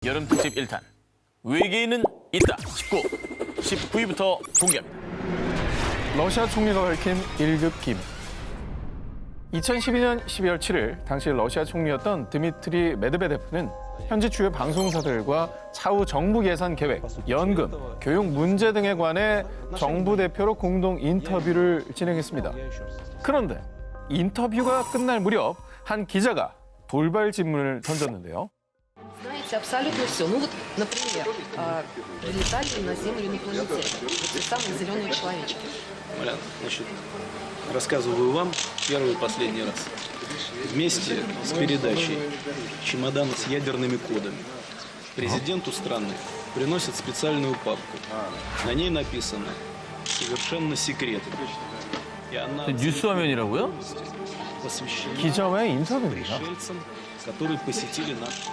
여름 특집 1탄. 외계인은 있다. 19위부터 공개합니다. 러시아 총리가 밝힌 1급 기밀. 2012년 12월 7일 당시 러시아 총리였던 드미트리 메드베데프는 현지 주요 방송사들과 차후 정부 예산 계획, 연금, 교육 문제 등에 관해 정부 대표로 공동 인터뷰를 진행했습니다. 그런데 인터뷰가 끝날 무렵 한 기자가 돌발 질문을 던졌는데요. Знаете абсолютно все. Ну вот, например, прилетали на Землю инопланетяне. Вот те самые зеленые человечки. Малян, значит, рассказываю вам первый и последний раз. Вместе с передачей чемодана с ядерными кодами президенту страны приносят специальную папку. На ней написано «Совершенно секретно». И она 뉴스 화면이라고요? посвящена 기자와의 인터뷰입니다. пришельцам, которые посетили наш.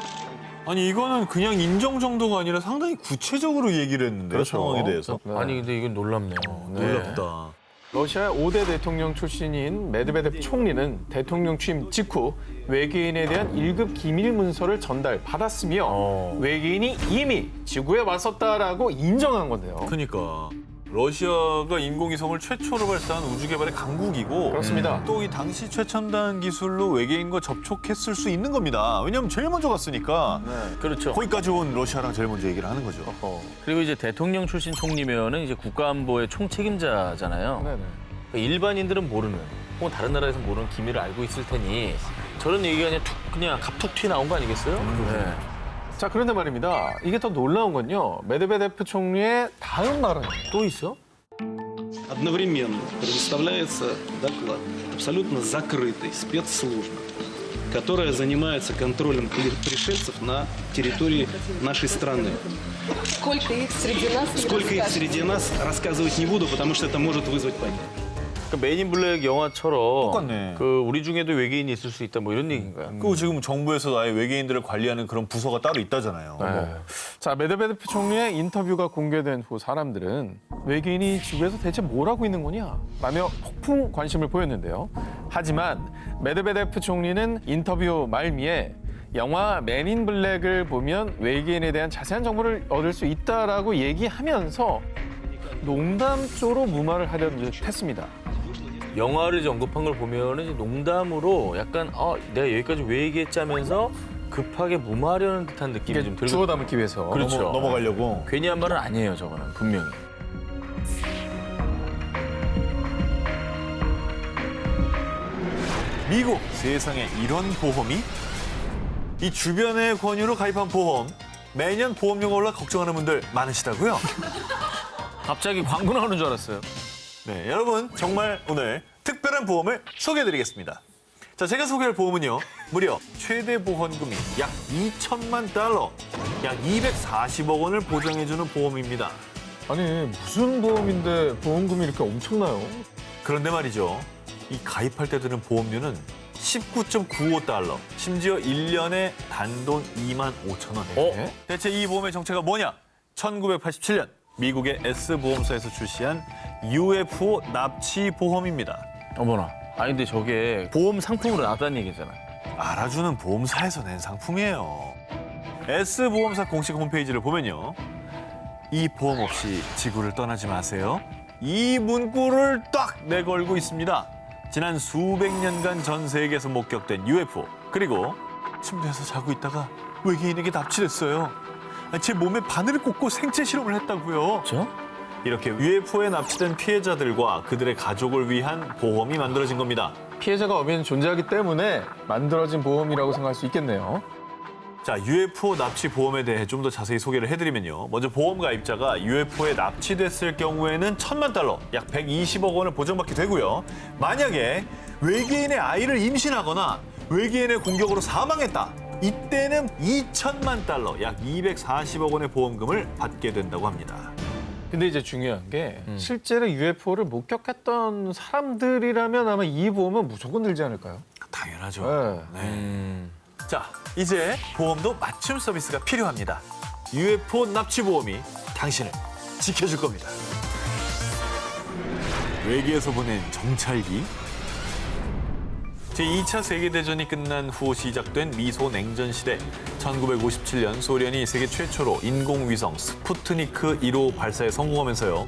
아니 이거는 그냥 인정 정도가 아니라 상당히 구체적으로 얘기를 했는데 상황에 대해서 아니 근데 이건 놀랍네요. 네. 놀랍다. 러시아 5대 대통령 출신인 메드베데프 총리는 대통령 취임 직후 외계인에 대한 1급 기밀 문서를 전달받았으며 외계인이 이미 지구에 왔었다라고 인정한 건데요. 그러니까 러시아가 인공위성을 최초로 발사한 우주 개발의 강국이고 그렇습니다. 또 이 당시 최첨단 기술로 외계인과 접촉했을 수 있는 겁니다. 왜냐하면 제일 먼저 갔으니까 그렇죠. 거기까지 온 러시아랑 제일 먼저 얘기를 하는 거죠. 그리고 이제 대통령 출신 총리면은 이제 국가안보의 총책임자잖아요. 네네. 그러니까 일반인들은 모르는, 혹은 다른 나라에서 모르는 기밀을 알고 있을 테니 저런 얘기가 그냥 갑툭 튀 나온 거 아니겠어요? 네. 자, 그런데 말입니다. 이게 더 놀라운 건요. 메드베데프 총리의 다음 발언. 또 있어? Одновременно предоставляется доклад абсолютно закрытой спецслужбы, которая занимается контролем пришельцев на территории нашей страны. Сколько их среди нас? не Сколько их расскажете. среди нас, рассказывать не буду, потому что это может вызвать панику. 그러니까 메인 인 블랙 영화처럼 똑같네. 그 우리 중에도 외계인이 있을 수 있다 뭐 이런 얘기인가요? 그리고 지금 정부에서 아예 외계인들을 관리하는 그런 부서가 따로 있다잖아요. 네. 자, 메드베데프 총리의 인터뷰가 공개된 후 사람들은 외계인이 지구에서 대체 뭘 하고 있는 거냐? 라며 폭풍 관심을 보였는데요. 하지만 메드베데프 총리는 인터뷰 말미에 영화 맨 인 블랙을 보면 외계인에 대한 자세한 정보를 얻을 수 있다라고 얘기하면서 농담조로 무마를 하려는 듯 했습니다. 영화를 이제 언급한 걸 보면은 이제 농담으로 약간 내가 여기까지 왜 얘기했자면서 급하게 무마하려는 듯한 느낌이 좀 들고 주워 담기 위해서. 그렇죠. 넘어가려고. 괜히 한 말은 아니에요, 저거는 분명히. 미국 세상에 이런 보험이? 이 주변의 권유로 가입한 보험. 매년 보험료가 올라 걱정하는 분들 많으시다고요? 갑자기 광고 나오는 줄 알았어요. 네, 여러분 정말 오늘 특별한 보험을 소개해드리겠습니다. 자, 제가 소개할 보험은요. 무려 최대 보험금이 약 2천만 달러, 약 240억 원을 보장해주는 보험입니다. 아니, 무슨 보험인데 보험금이 이렇게 엄청나요? 그런데 말이죠. 이 가입할 때 드는 보험료는 19.95달러, 심지어 1년에 단돈 2만 5천 원이에요. 대체 이 보험의 정체가 뭐냐? 1987년 미국의 S보험사에서 출시한 UFO 납치 보험입니다. 어머나. 아니 근데 저게 보험 상품으로 나왔다는 얘기잖아. 알아주는 보험사에서 낸 상품이에요. S보험사 공식 홈페이지를 보면요. 이 보험 없이 지구를 떠나지 마세요. 이 문구를 딱 내걸고 있습니다. 지난 수백 년간 전 세계에서 목격된 UFO, 그리고 침대에서 자고 있다가 외계인에게 납치됐어요. 제 몸에 바늘을 꽂고 생체 실험을 했다고요. 그렇죠? 이렇게 UFO에 납치된 피해자들과 그들의 가족을 위한 보험이 만들어진 겁니다. 피해자가 엄연히 존재하기 때문에 만들어진 보험이라고 생각할 수 있겠네요. 자, UFO 납치 보험에 대해 좀 더 자세히 소개를 해드리면요. 먼저 보험 가입자가 UFO에 납치됐을 경우에는 1천만 달러, 약 120억 원을 보장받게 되고요. 만약에 외계인의 아이를 임신하거나 외계인의 공격으로 사망했다. 이때는 2천만 달러, 약 240억 원의 보험금을 받게 된다고 합니다. 근데 이제 중요한 게 실제로 UFO를 목격했던 사람들이라면 아마 이 보험은 무조건 들지 않을까요? 당연하죠. 네. 네. 자, 이제 보험도 맞춤 서비스가 필요합니다. UFO 납치 보험이 당신을 지켜줄 겁니다. 외계에서 보낸 정찰기. 제2차 세계대전이 끝난 후 시작된 미소 냉전 시대. 1957년 소련이 세계 최초로 인공위성 스푸트니크 1호 발사에 성공하면서요.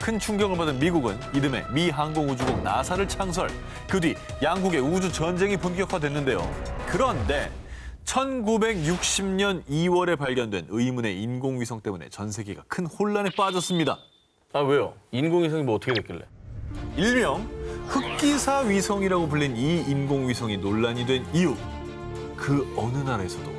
큰 충격을 받은 미국은 이듬해 미 항공우주국 나사를 창설. 그 뒤 양국의 우주 전쟁이 본격화됐는데요. 그런데 1960년 2월에 발견된 의문의 인공위성 때문에 전 세계가 큰 혼란에 빠졌습니다. 아 왜요? 인공위성이 뭐 어떻게 됐길래? 일명 흑기사 위성이라고 불린 이 인공위성이 논란이 된 이유. 그 어느 나라에서도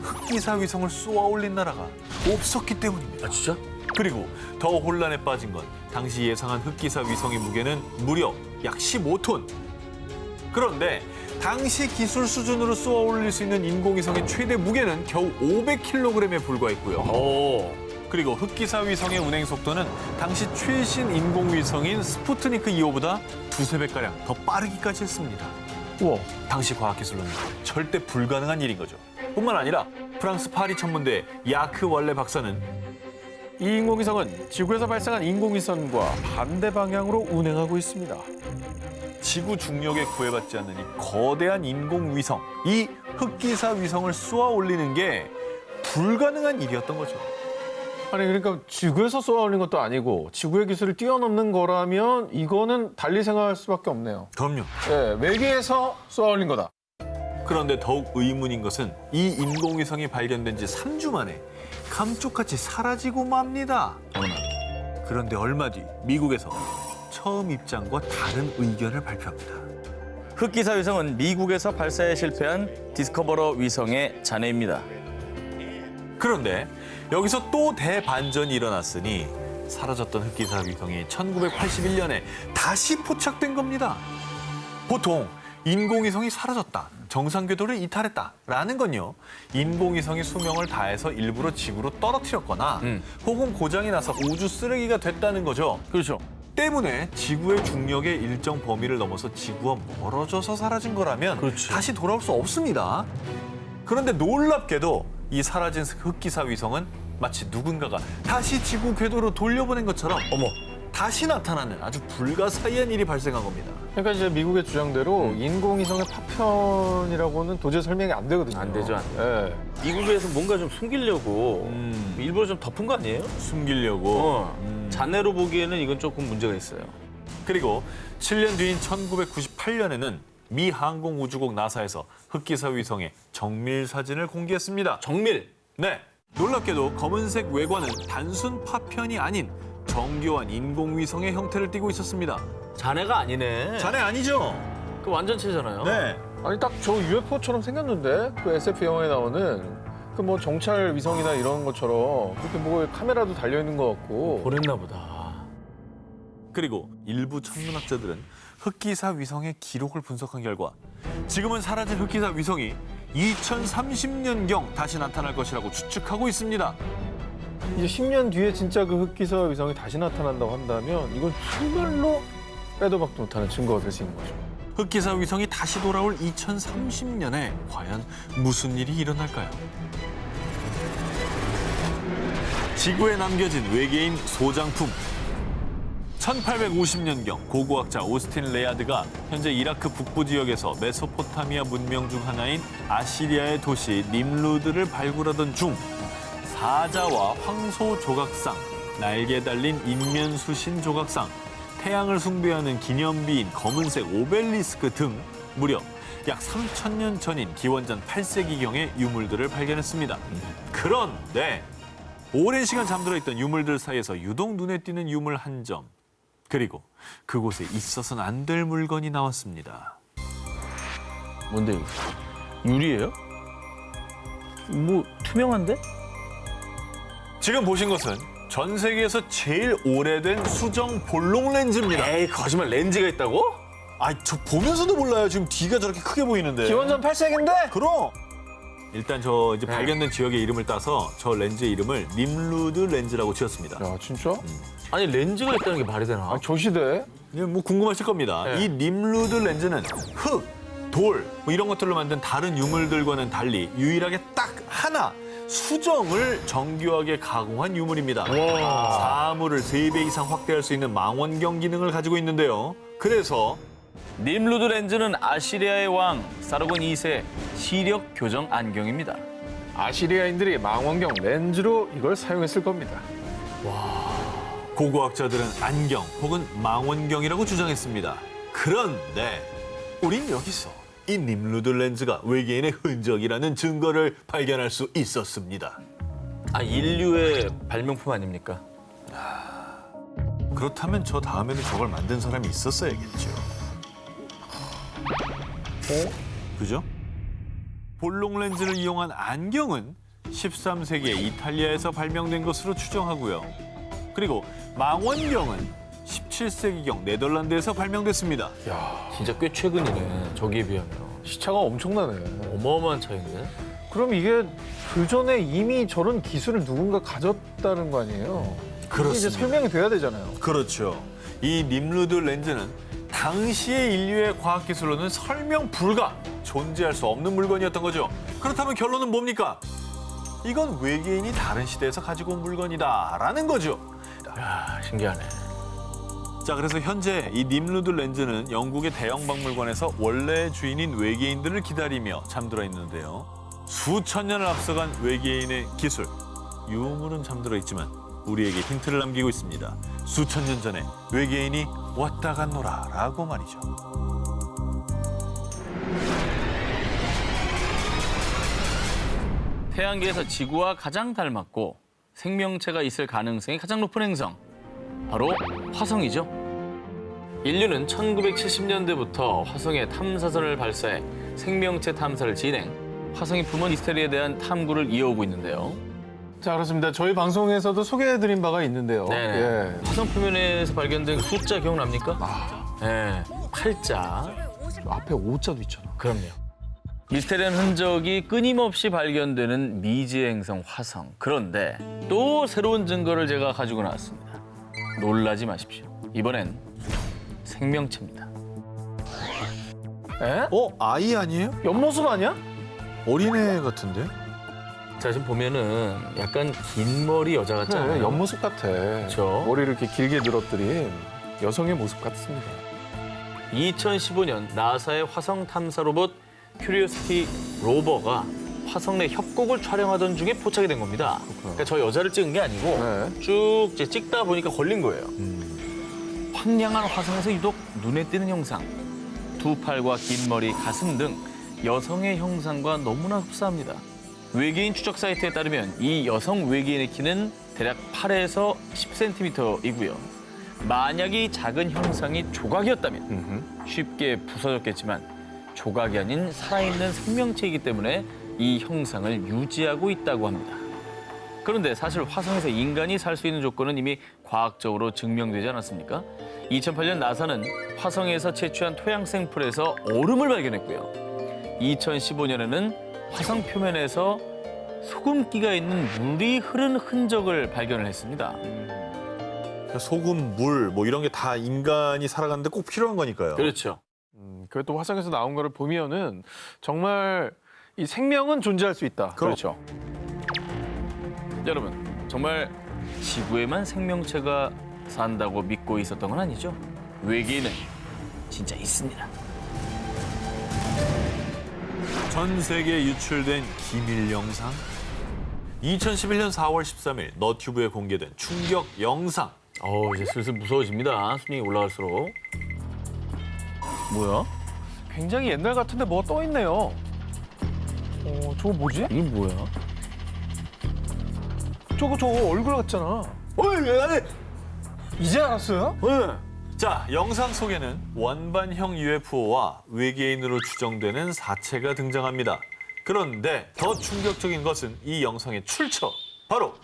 흑기사 위성을 쏘아 올린 나라가 없었기 때문입니다. 아 진짜? 그리고 더 혼란에 빠진 건 당시 예상한 흑기사 위성의 무게는 무려 약 15톤. 그런데 당시 기술 수준으로 쏘아 올릴 수 있는 인공위성의 최대 무게는 겨우 500kg에 불과했고요. 오. 그리고 흑기사 위성의 운행 속도는 당시 최신 인공위성인 스푸트니크 2호보다 두세 배가량 더 빠르기까지 했습니다. 우와. 당시 과학기술로는 절대 불가능한 일인 거죠. 뿐만 아니라 프랑스 파리 천문대 야크 월레 박사는 이 인공위성은 지구에서 발생한 인공위성과 반대 방향으로 운행하고 있습니다. 지구 중력에 구애받지 않는 이 거대한 인공위성, 이 흑기사 위성을 쏘아 올리는 게 불가능한 일이었던 거죠. 아니 그러니까 지구에서 쏘아 올린 것도 아니고 지구의 기술을 뛰어넘는 거라면 이거는 달리 생각할 수밖에 없네요. 그럼요. 예, 외계에서 쏘아 올린 거다. 그런데 더욱 의문인 것은 이 인공위성이 발견된 지 3주 만에 감쪽같이 사라지고 맙니다. 그런데 얼마 뒤 미국에서 처음 입장과 다른 의견을 발표합니다. 흑기사 위성은 미국에서 발사에 실패한 디스커버러 위성의 잔해입니다. 그런데 여기서 또 대반전이 일어났으니 사라졌던 흑기사 위성이 1981년에 다시 포착된 겁니다. 보통 인공위성이 사라졌다, 정상궤도를 이탈했다라는 건요, 인공위성이 수명을 다해서 일부러 지구로 떨어뜨렸거나 혹은 고장이 나서 우주 쓰레기가 됐다는 거죠. 그렇죠. 때문에 지구의 중력의 일정 범위를 넘어서 지구와 멀어져서 사라진 거라면 그렇지. 다시 돌아올 수 없습니다. 그런데 놀랍게도 이 사라진 흑기사 위성은 마치 누군가가 다시 지구 궤도로 돌려보낸 것처럼 다시 나타나는 아주 불가사의한 일이 발생한 겁니다. 그러니까 이제 미국의 주장대로 인공위성의 파편이라고는 도저히 설명이 안 되거든요. 안 되죠, 안 예. 미국에서 뭔가 좀 숨기려고 일부러 좀 덮은 거 아니에요? 숨기려고. 자네로 보기에는 이건 조금 문제가 있어요. 그리고 7년 뒤인 1998년에는 미 항공우주국 나사에서 흑기사 위성의 정밀 사진을 공개했습니다. 정밀. 네, 놀랍게도 검은색 외관은 단순 파편이 아닌 정교한 인공위성의 형태를 띠고 있었습니다. 자네가 아니네. 자네 아니죠? 그 완전체잖아요. 네. 아니 딱 저 UFO처럼 생겼는데 그 SF 영화에 나오는 그 뭐 정찰 위성이나 이런 것처럼 그렇게 뭐 카메라도 달려 있는 것 같고. 보냈나 보다. 그리고 일부 천문학자들은 흑기사 위성의 기록을 분석한 결과 지금은 사라진 흑기사 위성이 2030년경 다시 나타날 것이라고 추측하고 있습니다. 이제 10년 뒤에 진짜 그 흑기사 위성이 다시 나타난다고 한다면 이건 정말로 빼도 박도 못하는 증거가 될 수 있는 거죠. 흑기사 위성이 다시 돌아올 2030년에 과연 무슨 일이 일어날까요? 지구에 남겨진 외계인 소장품. 1850년경 고고학자 오스틴 레아드가 현재 이라크 북부 지역에서 메소포타미아 문명 중 하나인 아시리아의 도시 님루드를 발굴하던 중 사자와 황소 조각상, 날개 달린 인면수신 조각상, 태양을 숭배하는 기념비인 검은색 오벨리스크 등 무려 약 3,000년 전인 기원전 8세기경의 유물들을 발견했습니다. 그런데 오랜 시간 잠들어 있던 유물들 사이에서 유독 눈에 띄는 유물 한 점, 그리고 그곳에 있어서는 안 될 물건이 나왔습니다. 뭔데 이거? 유리예요? 뭐 투명한데? 지금 보신 것은 전 세계에서 제일 오래된 수정 볼록 렌즈입니다. 에이 거짓말, 렌즈가 있다고? 저 보면서도 몰라요. 지금 뒤가 저렇게 크게 보이는데. 기원전 8세기인데? 그럼. 일단 저 이제 발견된 지역의 이름을 따서 저 렌즈의 이름을 님루드 렌즈라고 지었습니다. 야 진짜? 아니 렌즈가 있다는 게 말이 되나? 아, 저 시대에? 예, 뭐 궁금하실 겁니다. 네. 이 님루드 렌즈는 흙, 돌, 뭐 이런 것들로 만든 다른 유물들과는 달리 유일하게 딱 하나 수정을 정교하게 가공한 유물입니다. 사물을 3배 이상 확대할 수 있는 망원경 기능을 가지고 있는데요. 그래서 님루드 렌즈는 아시리아의 왕 사르곤 2세 시력 교정 안경입니다. 아시리아인들이 망원경 렌즈로 이걸 사용했을 겁니다. 고고학자들은 안경 혹은 망원경이라고 주장했습니다. 그런데 우린 여기서 이 님루드 렌즈가 외계인의 흔적이라는 증거를 발견할 수 있었습니다. 아, 인류의 발명품 아닙니까? 그렇다면 저 다음에는 저걸 만든 사람이 있었어야겠죠. 그죠? 볼록 렌즈를 이용한 안경은 13세기에 이탈리아에서 발명된 것으로 추정하고요. 그리고 망원경은 17세기경 네덜란드에서 발명됐습니다. 야, 진짜 꽤 최근이네. 저기에 비하면. 시차가 엄청나네. 어마어마한 차이인데? 그럼 이게 그 전에 이미 저런 기술을 누군가 가졌다는 거 아니에요? 이게 이제 그렇습니다. 설명이 돼야 되잖아요. 그렇죠. 이 님루드 렌즈는 당시의 인류의 과학기술로는 설명 불가, 존재할 수 없는 물건이었던 거죠. 그렇다면 결론은 뭡니까? 이건 외계인이 다른 시대에서 가지고 온 물건이다라는 거죠. 야, 신기하네. 자, 그래서 현재 이 님루드 렌즈는 영국의 대형 박물관에서 원래의 주인인 외계인들을 기다리며 잠들어 있는데요. 수천 년을 앞서간 외계인의 기술, 유물은 잠들어 있지만 우리에게 힌트를 남기고 있습니다. 수천 년 전에 외계인이 왔다 갔노라라고 말이죠. 태양계에서 지구와 가장 닮았고 생명체가 있을 가능성이 가장 높은 행성, 바로 화성이죠. 인류는 1970년대부터 화성에 탐사선을 발사해 생명체 탐사를 진행, 화성의 품은 미스테리에 대한 탐구를 이어오고 있는데요. 자, 그렇습니다. 저희 방송에서도 소개해드린 바가 있는데요. 네. 예. 화성 표면에서 발견된 숫자 기억납니까? 네, 8자. 앞에 5자도 있잖아. 그럼요. 미스테리한 흔적이 끊임없이 발견되는 미지의 행성 화성. 그런데 또 새로운 증거를 제가 가지고 나왔습니다. 놀라지 마십시오. 이번엔 생명체입니다. 에? 아이 아니에요? 옆모습 아니야? 어린애 같은데? 자, 지금 보면은 약간 긴 머리 여자 같잖아요. 그래, 옆모습 같아. 그렇죠. 머리를 이렇게 길게 늘어뜨린 여성의 모습 같습니다. 2015년 나사의 화성 탐사 로봇 큐리오시티 로버가 화성 내 협곡을 촬영하던 중에 포착이 된 겁니다. 그러니까 저 여자를 찍은 게 아니고 네. 쭉 이제 찍다 보니까 걸린 거예요. 황량한 화성에서 유독 눈에 띄는 형상. 두 팔과 긴 머리, 가슴 등 여성의 형상과 너무나 흡사합니다. 외계인 추적 사이트에 따르면 이 여성 외계인의 키는 대략 8에서 10cm이고요. 만약 이 작은 형상이 조각이었다면 쉽게 부서졌겠지만 조각이 아닌 살아있는 생명체이기 때문에 이 형상을 유지하고 있다고 합니다. 그런데 사실 화성에서 인간이 살 수 있는 조건은 이미 과학적으로 증명되지 않았습니까? 2008년 나사는 화성에서 채취한 토양 샘플에서 얼음을 발견했고요. 2015년에는 화성 표면에서 소금기가 있는 물이 흐른 흔적을 발견을 했습니다. 소금, 물, 뭐 이런 게 다 인간이 살아가는데 꼭 필요한 거니까요. 그렇죠. 그것도 화성에서 나온 거를 보면은 정말 이 생명은 존재할 수 있다. 그렇죠. 여러분, 정말 지구에만 생명체가 산다고 믿고 있었던 건 아니죠? 외계인은 진짜 있습니다. 전 세계에 유출된 기밀 영상. 2011년 4월 13일 너튜브에 공개된 충격 영상. 이제 슬슬 무서워집니다. 수명이 올라갈수록. 뭐야? 굉장히 옛날 같은데 뭐가 떠 있네요. 저거 뭐지? 이게 뭐야? 저거 얼굴 같잖아. 이제 알았어요? 자, 영상 속에는 원반형 UFO와 외계인으로 추정되는 사체가 등장합니다. 그런데 더 충격적인 것은 이 영상의 출처. 바로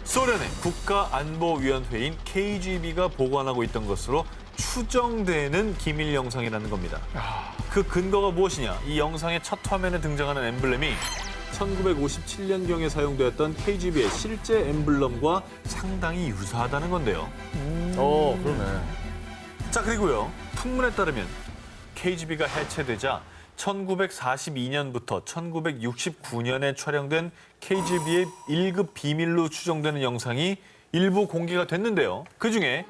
소련의 국가안보위원회인 KGB가 보관하고 있던 것으로 추정되는 기밀 영상이라는 겁니다. 그 근거가 무엇이냐? 이 영상의 첫 화면에 등장하는 엠블렘이 1957년경에 사용되었던 KGB의 실제 엠블럼과 상당히 유사하다는 건데요. 그러네. 자, 그리고요. 풍문에 따르면 KGB가 해체되자 1942년부터 1969년에 촬영된 KGB의 1급 비밀로 추정되는 영상이 일부 공개가 됐는데요. 그중에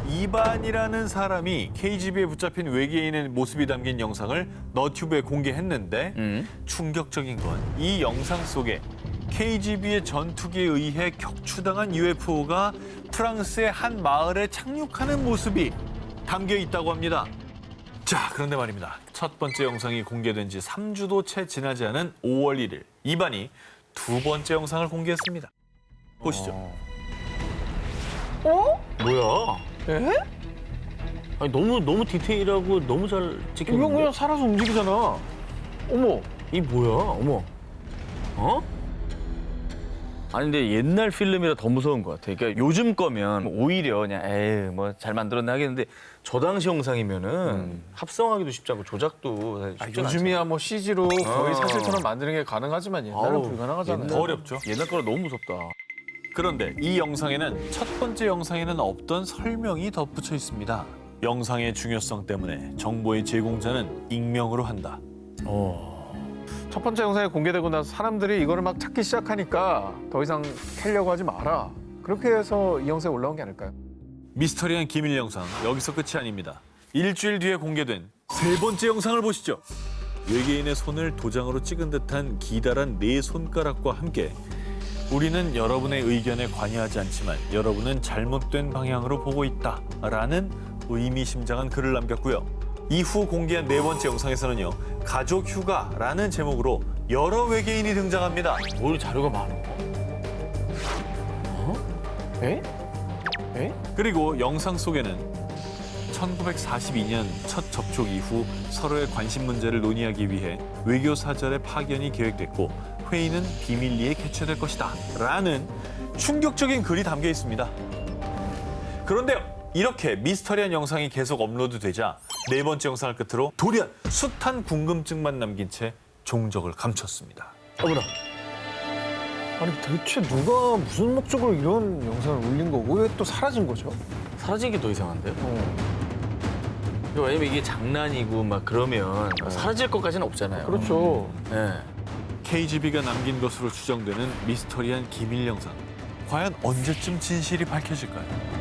이반이라는 사람이 KGB에 붙잡힌 외계인의 모습이 담긴 영상을 너튜브에 공개했는데 충격적인 건 이 영상 속에 KGB의 전투기에 의해 격추당한 UFO가 프랑스의 한 마을에 착륙하는 모습이 담겨 있다고 합니다. 자, 그런데 말입니다. 첫 번째 영상이 공개된 지 3주도 채 지나지 않은 5월 1일, 이반이 두 번째 영상을 공개했습니다. 보시죠. 뭐야? 에? 아니, 너무 디테일하고 너무 잘 이건 찍혔는데? 그냥 살아서 움직이잖아. 어머. 이 뭐야? 어머. 어? 아니 근데 옛날 필름이라 더 무서운 것 같아. 그러니까 요즘 거면 오히려 그냥 에이 뭐 잘 만들었나 하겠는데 저 당시 영상이면은 합성하기도 쉽지 않고 조작도 사실 쉽지 않잖아. 요즘이야 뭐 CG로 거의 사실처럼 만드는 게 가능하지만 옛날은 아우, 불가능하잖아요. 더 어렵죠. 옛날 거라 너무 무섭다. 그런데 이 영상에는 첫 번째 영상에는 없던 설명이 덧붙여 있습니다. 영상의 중요성 때문에 정보의 제공자는 익명으로 한다. 첫 번째 영상이 공개되고 나서 사람들이 이거를 막 찾기 시작하니까 더 이상 캐려고 하지 마라. 그렇게 해서 이 영상에 올라온 게 아닐까요? 미스터리한 기밀 영상 여기서 끝이 아닙니다. 일주일 뒤에 공개된 세 번째 영상을 보시죠. 외계인의 손을 도장으로 찍은 듯한 기다란 네 손가락과 함께 우리는 여러분의 의견에 관여하지 않지만 여러분은 잘못된 방향으로 보고 있다라는 의미심장한 글을 남겼고요. 이후 공개한 네 번째 영상에서는요. 가족 휴가라는 제목으로 여러 외계인이 등장합니다. 뭘 자료가 많아. 에? 에? 그리고 영상 속에는 1942년 첫 접촉 이후 서로의 관심 문제를 논의하기 위해 외교 사절의 파견이 계획됐고 회의는 비밀리에 개최될 것이다 라는 충격적인 글이 담겨 있습니다. 그런데 이렇게 미스터리한 영상이 계속 업로드되자 네 번째 영상을 끝으로 돌연 숱한 궁금증만 남긴 채 종적을 감췄습니다. 어머나. 아니 대체 누가 무슨 목적으로 이런 영상을 올린 거고 왜 또 사라진 거죠? 사라진 게 더 이상한데? 왜냐면 이게 장난이고 막 그러면 사라질 것까지는 없잖아요. 그렇죠. 네. KGB가 남긴 것으로 추정되는 미스터리한 기밀 영상. 과연 언제쯤 진실이 밝혀질까요?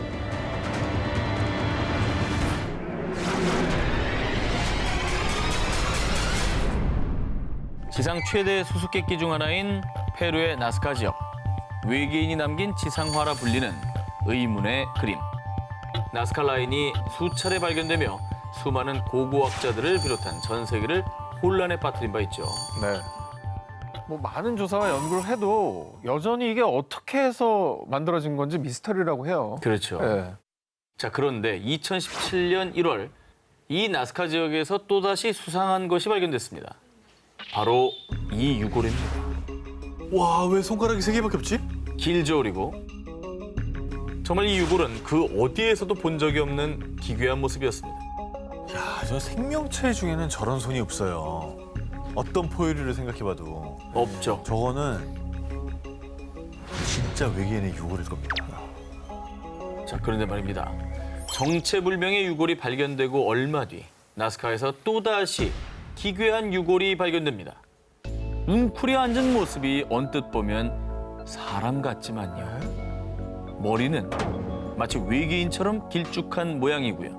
지상 최대 수수께끼 중 하나인 페루의 나스카 지역. 외계인이 남긴 지상화라 불리는 의문의 그림. 나스카 라인이 수차례 발견되며 수많은 고고학자들을 비롯한 전 세계를 혼란에 빠뜨린 바 있죠. 네. 뭐 많은 조사와 연구를 해도 여전히 이게 어떻게 해서 만들어진 건지 미스터리라고 해요. 그렇죠. 네. 자, 그런데 2017년 1월 이 나스카 지역에서 또다시 수상한 것이 발견됐습니다. 바로 이 유골입니다. 와, 왜 손가락이 세 개밖에 없지? 길저울이고 정말 이 유골은 그 어디에서도 본 적이 없는 기괴한 모습이었습니다. 야, 저 생명체 중에는 저런 손이 없어요. 어떤 포유류를 생각해봐도 없죠. 저거는 진짜 외계인의 유골일 겁니다. 자, 그런데 말입니다. 정체불명의 유골이 발견되고 얼마 뒤 나스카에서 또다시 기괴한 유골이 발견됩니다. 웅크려 앉은 모습이 언뜻 보면 사람 같지만요. 머리는 마치 외계인처럼 길쭉한 모양이고요.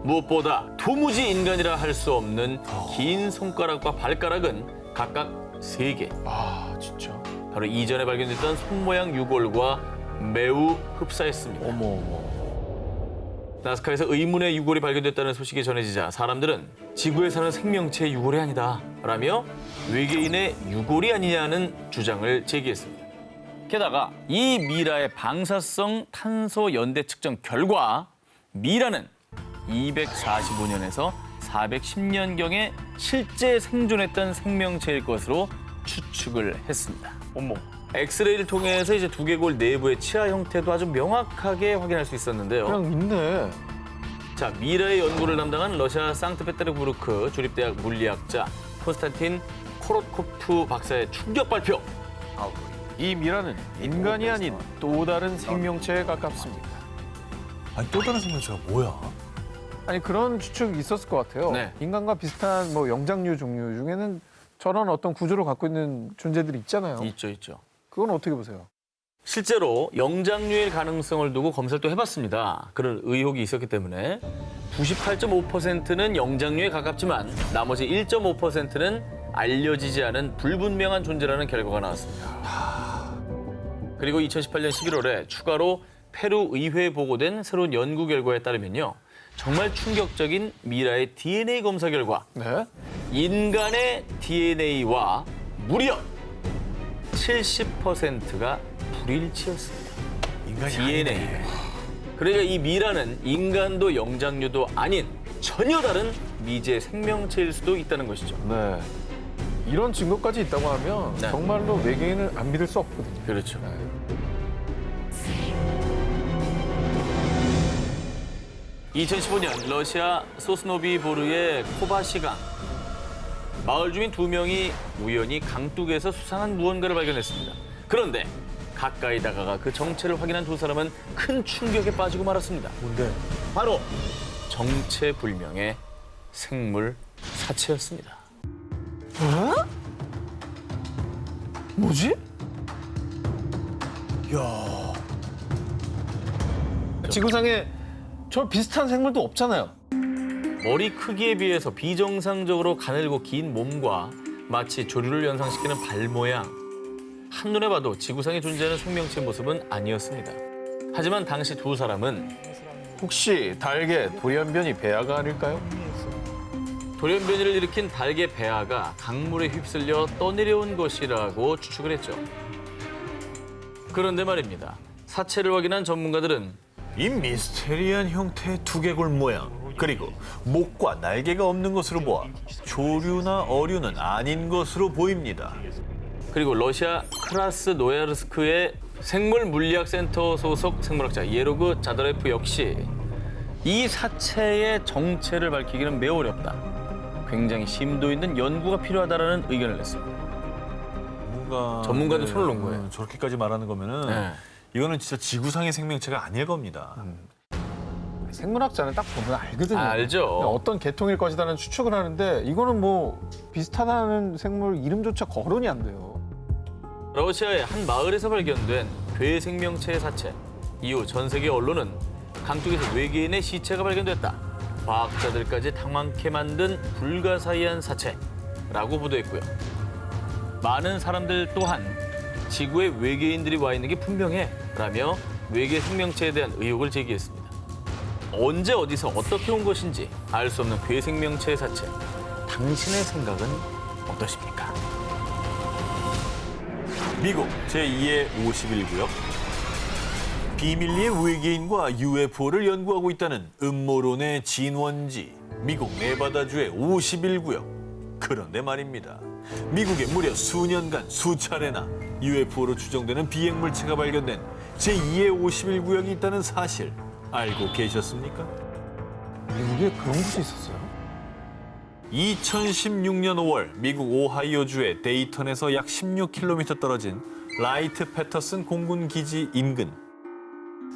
무엇보다 도무지 인간이라 할 수 없는 긴 손가락과 발가락은 각각 3개. 아 진짜. 바로 이전에 발견됐던 손 모양 유골과 매우 흡사했습니다. 어머. 나스카에서 의문의 유골이 발견됐다는 소식이 전해지자 사람들은 지구에 사는 생명체의 유골이 아니다 라며 외계인의 유골이 아니냐는 주장을 제기했습니다. 게다가 이 미라의 방사성 탄소 연대 측정 결과 미라는 245년에서 410년경에 실제 생존했던 생명체일 것으로 추측을 했습니다. 어머. 엑스레이를 통해서 이제 두개골 내부의 치아 형태도 아주 명확하게 확인할 수 있었는데요. 그냥 있네. 자, 미라의 연구를 담당한 러시아 상트페테르부르크 주립대학 물리학자 콘스탄틴 코로코프 박사의 충격 발표. 이 미라는 인간이 아닌 또 다른 생명체에 가깝습니다. 아니, 또 다른 생명체가 뭐야? 아니 그런 추측이 있었을 것 같아요. 네. 인간과 비슷한 뭐 영장류 종류 중에는 저런 어떤 구조를 갖고 있는 존재들이 있잖아요. 있죠. 그건 어떻게 보세요? 실제로 영장류일 가능성을 두고 검사를 또 해봤습니다. 그런 의혹이 있었기 때문에 98.5%는 영장류에 가깝지만 나머지 1.5%는 알려지지 않은 불분명한 존재라는 결과가 나왔습니다. 그리고 2018년 11월에 추가로 페루 의회에 보고된 새로운 연구 결과에 따르면요. 정말 충격적인 미라의 DNA 검사 결과 네? 인간의 DNA와 무려 70%가 불일치였습니다. 인간이 DNA. 아니네. 그러니까 이 미라는 인간도 영장류도 아닌 전혀 다른 미제 생명체일 수도 있다는 것이죠. 네. 이런 증거까지 있다고 하면 네. 정말로 외계인을 안 믿을 수 없거든요. 그렇죠. 네. (2015년) 러시아 소스노비보르의 코바시강 마을 주민 2명이 우연히 강둑에서 수상한 무언가를 발견했습니다. 그런데 가까이 다가가 그 정체를 확인한 두 사람은 큰 충격에 빠지고 말았습니다. 뭔데? 바로 정체불명의 생물 사체였습니다. 뭐지? 지구상에 저 비슷한 생물도 없잖아요. 머리 크기에 비해서 비정상적으로 가늘고 긴 몸과 마치 조류를 연상시키는 발 모양. 한눈에 봐도 지구상에 존재하는 생명체 모습은 아니었습니다. 하지만 당시 두 사람은 혹시 달계 돌연변이 배아가 아닐까요? 돌연변이를 일으킨 달계 배아가 강물에 휩쓸려 떠내려온 것이라고 추측을 했죠. 그런데 말입니다. 사체를 확인한 전문가들은 이 미스테리한 형태의 두개골 모양 그리고 목과 날개가 없는 것으로 보아 조류나 어류는 아닌 것으로 보입니다. 그리고 러시아 크라스노야르스크의 생물물리학센터 소속 생물학자 예로그 자더레프 역시 이 사체의 정체를 밝히기는 매우 어렵다. 굉장히 심도 있는 연구가 필요하다라는 의견을 냈습니다. 전문가도 손을 놓은 거예요. 저렇게까지 말하는 거면은 네. 이거는 진짜 지구상의 생명체가 아닐 겁니다. 생물학자는 딱 보면 알거든요. 알죠. 어떤 계통일 것이라는 추측을 하는데 이거는 뭐 비슷하다는 생물 이름조차 거론이 안 돼요. 러시아의 한 마을에서 발견된 괴 생명체의 사체. 이후 전 세계 언론은 강둑에서 외계인의 시체가 발견됐다. 과학자들까지 당황케 만든 불가사의한 사체라고 보도했고요. 많은 사람들 또한 지구에 외계인들이 와 있는 게 분명해 라며 외계 생명체에 대한 의혹을 제기했습니다. 언제 어디서 어떻게 온 것인지 알 수 없는 괴 생명체의 사체. 당신의 생각은 어떠십니까? 미국 제2의 51구역. 비밀리에 외계인과 UFO를 연구하고 있다는 음모론의 진원지. 미국 네바다주의 51구역. 그런데 말입니다. 미국에 무려 수년간 수차례나 UFO로 추정되는 비행물체가 발견된 제2의 51구역이 있다는 사실 알고 계셨습니까? 미국에 그런 곳이 있었어요? 2016년 5월 미국 오하이오주의 데이턴에서 약 16km 떨어진 라이트 패터슨 공군 기지 인근.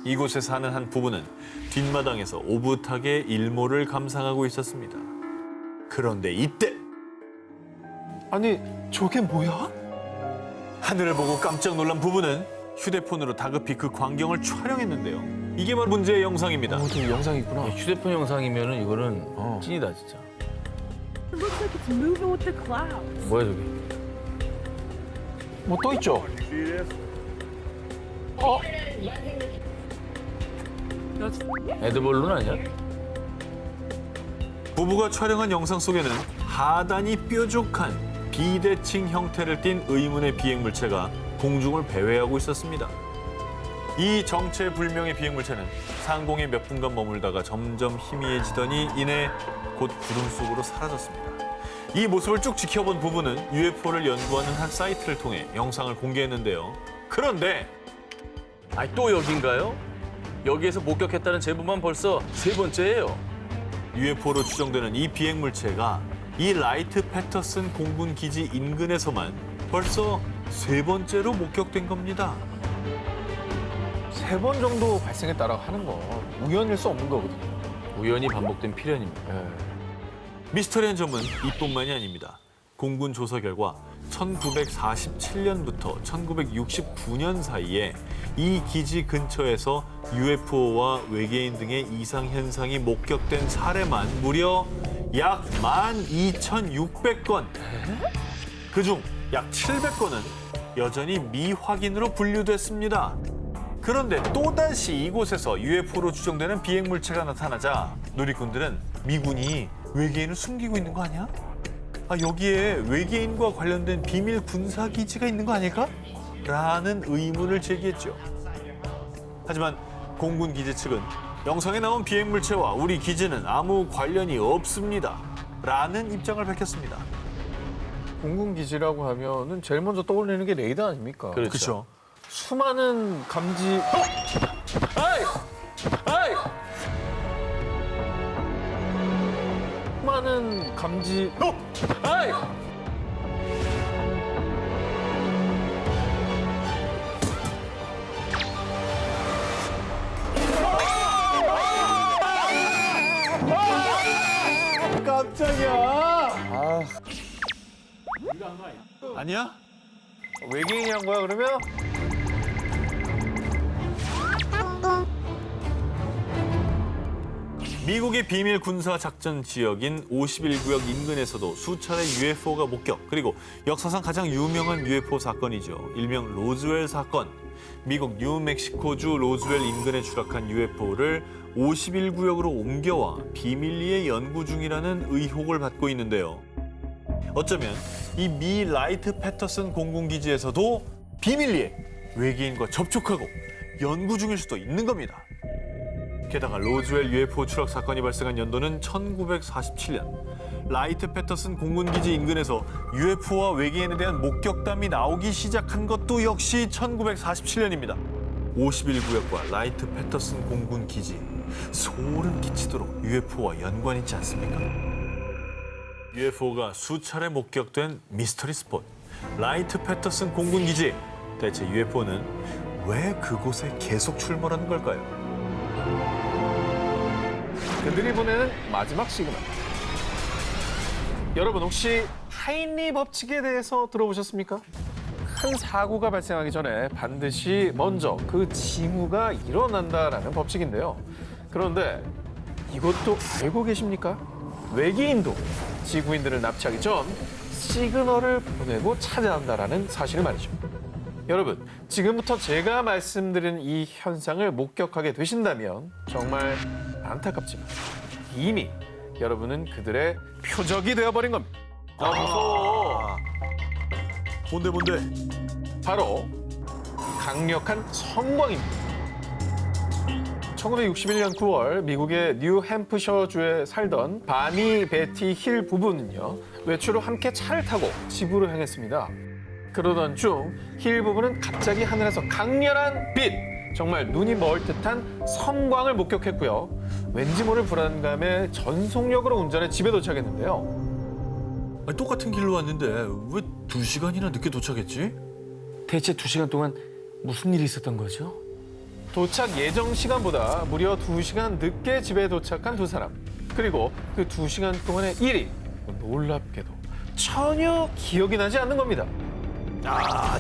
이곳에 사는 한 부부는 뒷마당에서 오붓하게 일몰을 감상하고 있었습니다. 그런데 이때 아니 저게 뭐야? 하늘을 보고 깜짝 놀란 부부는 휴대폰으로 다급히 그 광경을 촬영했는데요. 이게 바로 문제의 영상입니다. 저기 영상이 있구나. 휴대폰 영상이면은 이거는 찐이다 진짜. It looks like it's moving with the clouds. 뭐야 저게? 뭐 또 있죠? 에드벌룬 아니야? 부부가 촬영한 영상 속에는 하단이 뾰족한 비대칭 형태를 띤 의문의 비행물체가 공중을 배회하고 있었습니다. 이 정체불명의 비행물체는 상공에 몇 분간 머물다가 점점 희미해지더니 이내 곧 구름 속으로 사라졌습니다. 이 모습을 쭉 지켜본 부부는 UFO를 연구하는 한 사이트를 통해 영상을 공개했는데요. 그런데 아니 또 여긴가요? 여기에서 목격했다는 제보만 벌써 3번째예요. UFO로 추정되는 이 비행물체가 이 라이트 패터슨 공군 기지 인근에서만 벌써 3번째로 목격된 겁니다. 3번 정도 발생했다라고 하는 건 우연일 수 없는 거거든요. 우연히 반복된 필연입니다. 미스터리한 점은 이뿐만이 아닙니다. 공군 조사 결과 1947년부터 1969년 사이에 이 기지 근처에서 UFO와 외계인 등의 이상 현상이 목격된 사례만 무려 약 12,600건. 그중 약 700건은 여전히 미확인으로 분류됐습니다. 그런데 또다시 이곳에서 UFO로 추정되는 비행물체가 나타나자 누리꾼들은 미군이 외계인을 숨기고 있는 거 아니야? 여기에 외계인과 관련된 비밀 군사기지가 있는 거 아닐까? 라는 의문을 제기했죠. 하지만 공군기지 측은 영상에 나온 비행물체와 우리 기지는 아무 관련이 없습니다. 라는 입장을 밝혔습니다. 공군기지라고 하면은 제일 먼저 떠올리는 게 레이더 아닙니까? 그렇죠. 수많은 감지. 아이! 아이! 수많은 감지. 아이! 깜짝이야. 아니야? 외계인이 한 거야 그러면? 미국의 비밀 군사 작전 지역인 51구역 인근에서도 수차례 UFO가 목격, 그리고 역사상 가장 유명한 UFO 사건이죠. 일명 로즈웰 사건. 미국 뉴멕시코주 로즈웰 인근에 추락한 UFO를 51구역으로 옮겨와 비밀리에 연구 중이라는 의혹을 받고 있는데요. 어쩌면 이 미 라이트 패터슨 공군기지에서도 비밀리에 외계인과 접촉하고 연구 중일 수도 있는 겁니다. 게다가 로즈웰 UFO 추락 사건이 발생한 연도는 1947년. 라이트 패터슨 공군기지 인근에서 UFO와 외계인에 대한 목격담이 나오기 시작한 것도 역시 1947년입니다. 51구역과 라이트 패터슨 공군기지. 소름 끼치도록 UFO와 연관이 있지 않습니까? UFO가 수차례 목격된 미스터리 스폿. 라이트 패터슨 공군기지. 대체 UFO는 왜 그곳에 계속 출몰하는 걸까요? 그들이 보내는 마지막 시그널. 여러분 혹시 하인리 법칙에 대해서 들어보셨습니까? 큰 사고가 발생하기 전에 반드시 먼저 그 징후가 일어난다라는 법칙인데요. 그런데 이것도 알고 계십니까? 외계인도 지구인들을 납치하기 전 시그널을 보내고 찾아온다라는 사실을 말이죠. 여러분, 지금부터 제가 말씀드린 이 현상을 목격하게 되신다면 정말 안타깝지만 이미 여러분은 그들의 표적이 되어버린 겁니다. 무서워. 뭔데? 바로 강력한 성광입니다. 1961년 9월 미국의 뉴햄프셔주에 살던 바니 베티 힐 부부는요, 외출 후 함께 차를 타고 집으로 향했습니다. 그러던 중 힐 부부는 갑자기 하늘에서 강렬한 빛, 정말 눈이 멀 듯한 성광을 목격했고요. 왠지 모를 불안감에 전속력으로 운전해 집에 도착했는데요. 아니, 똑같은 길로 왔는데 왜 2시간이나 늦게 도착했지? 대체 2시간 동안 무슨 일이 있었던 거죠? 도착 예정 시간보다 무려 2시간 늦게 집에 도착한 두 사람. 그리고 그 2시간 동안의 일이 놀랍게도 전혀 기억이 나지 않는 겁니다.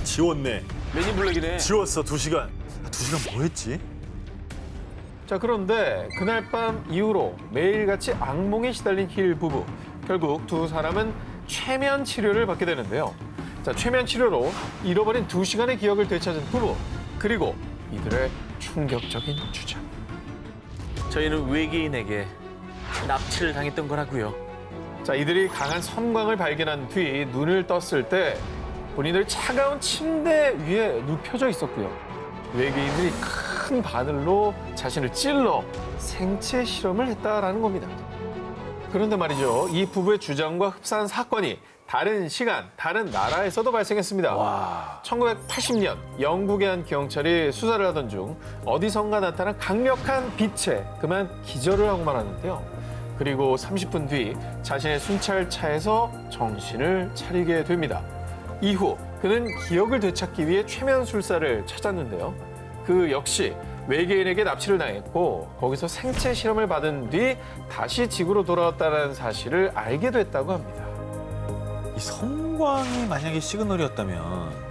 지웠네. 맨인블랙이네. 지웠어, 2시간. 2시간 뭐 했지? 자, 그런데 그날 밤 이후로 매일같이 악몽에 시달린 힐 부부. 결국 두 사람은 최면 치료를 받게 되는데요. 자, 최면 치료로 잃어버린 2시간의 기억을 되찾은 부부. 그리고 이들의 충격적인 주장. 저희는 외계인에게 납치를 당했던 거라고요. 자, 이들이 강한 섬광을 발견한 뒤 눈을 떴을 때 본인들 차가운 침대 위에 눕혀져 있었고요. 외계인들이 큰 바늘로 자신을 찔러 생체 실험을 했다라는 겁니다. 그런데 말이죠, 이 부부의 주장과 흡사한 사건이 다른 시간, 다른 나라에서도 발생했습니다. 1980년 영국의 한 경찰이 수사를 하던 중 어디선가 나타난 강력한 빛에 그만 기절을 하고 말았는데요. 그리고 30분 뒤 자신의 순찰차에서 정신을 차리게 됩니다. 이후 그는 기억을 되찾기 위해 최면술사를 찾았는데요. 그 역시 외계인에게 납치를 당했고 거기서 생체 실험을 받은 뒤 다시 지구로 돌아왔다는 사실을 알게 됐다고 합니다. 이 성광이 만약에 시그널이었다면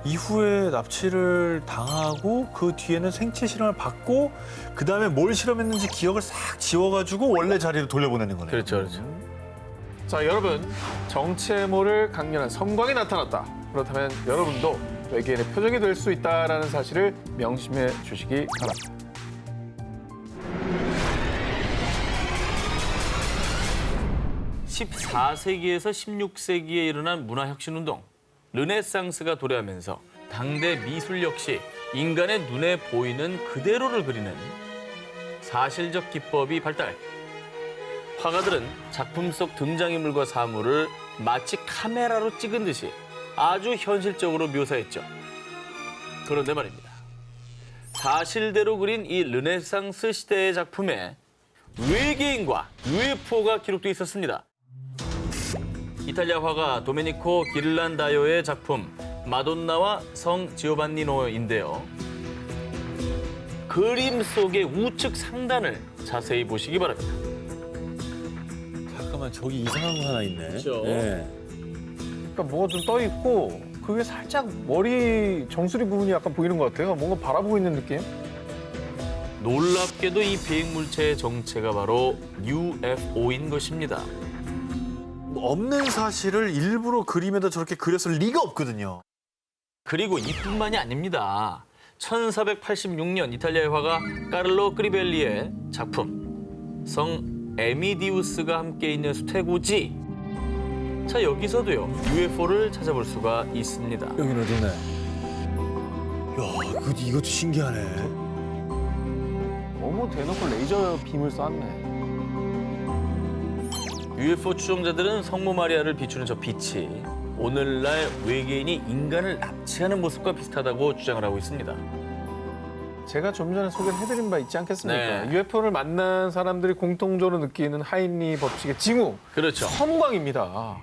이후에 납치를 당하고 그 뒤에는 생체 실험을 받고 그다음에 뭘 실험했는지 기억을 싹 지워가지고 원래 자리로 돌려보내는 거네요. 그렇죠, 그렇죠. 자, 여러분, 정체모를 강렬한 섬광이 나타났다. 그렇다면 여러분도 외계인의 표적이 될 수 있다는 사실을 명심해 주시기 바랍니다. (14세기에서) (16세기에) 일어난 문화혁신운동 르네상스가 도래하면서 당대 미술 역시 인간의 눈에 보이는 그대로를 그리는 사실적 기법이 발달. 화가들은 작품 속 등장인물과 사물을 마치 카메라로 찍은 듯이 아주 현실적으로 묘사했죠. 그런데 말입니다. 사실대로 그린 이 르네상스 시대의 작품에 외계인과 UFO가 기록돼 있었습니다. 이탈리아 화가 도메니코 기를란다요의 작품 마돈나와 성 지오반니노인데요. 그림 속의 우측 상단을 자세히 보시기 바랍니다. 잠깐만 저기 이상한 거 하나 있네. 그렇죠. 네. 그러니까 뭐가 좀 떠 있고 그게 살짝 머리 정수리 부분이 약간 보이는 것 같아요. 뭔가 바라보고 있는 느낌? 놀랍게도 이 비행물체의 정체가 바로 UFO인 것입니다. 없는 사실을 일부러 그림에다 저렇게 그렸을 리가 없거든요. 그리고 이뿐만이 아닙니다. 1486년 이탈리아의 화가 까를로 크리벨리의 작품 성 에미디우스가 함께 있는 수태고지. 자, 여기서도요 UFO를 찾아볼 수가 있습니다. 여기는 어디네? 야, 이것도 신기하네. 너무 대놓고 레이저 빔을 쐈네. UFO 추종자들은 성모 마리아를 비추는 저 빛이 오늘날 외계인이 인간을 납치하는 모습과 비슷하다고 주장을 하고 있습니다. 제가 좀 전에 소개를 해드린 바 있지 않겠습니까? 네. UFO를 만난 사람들이 공통적으로 느끼는 하인리 법칙의 징후, 그렇죠. 섬광입니다.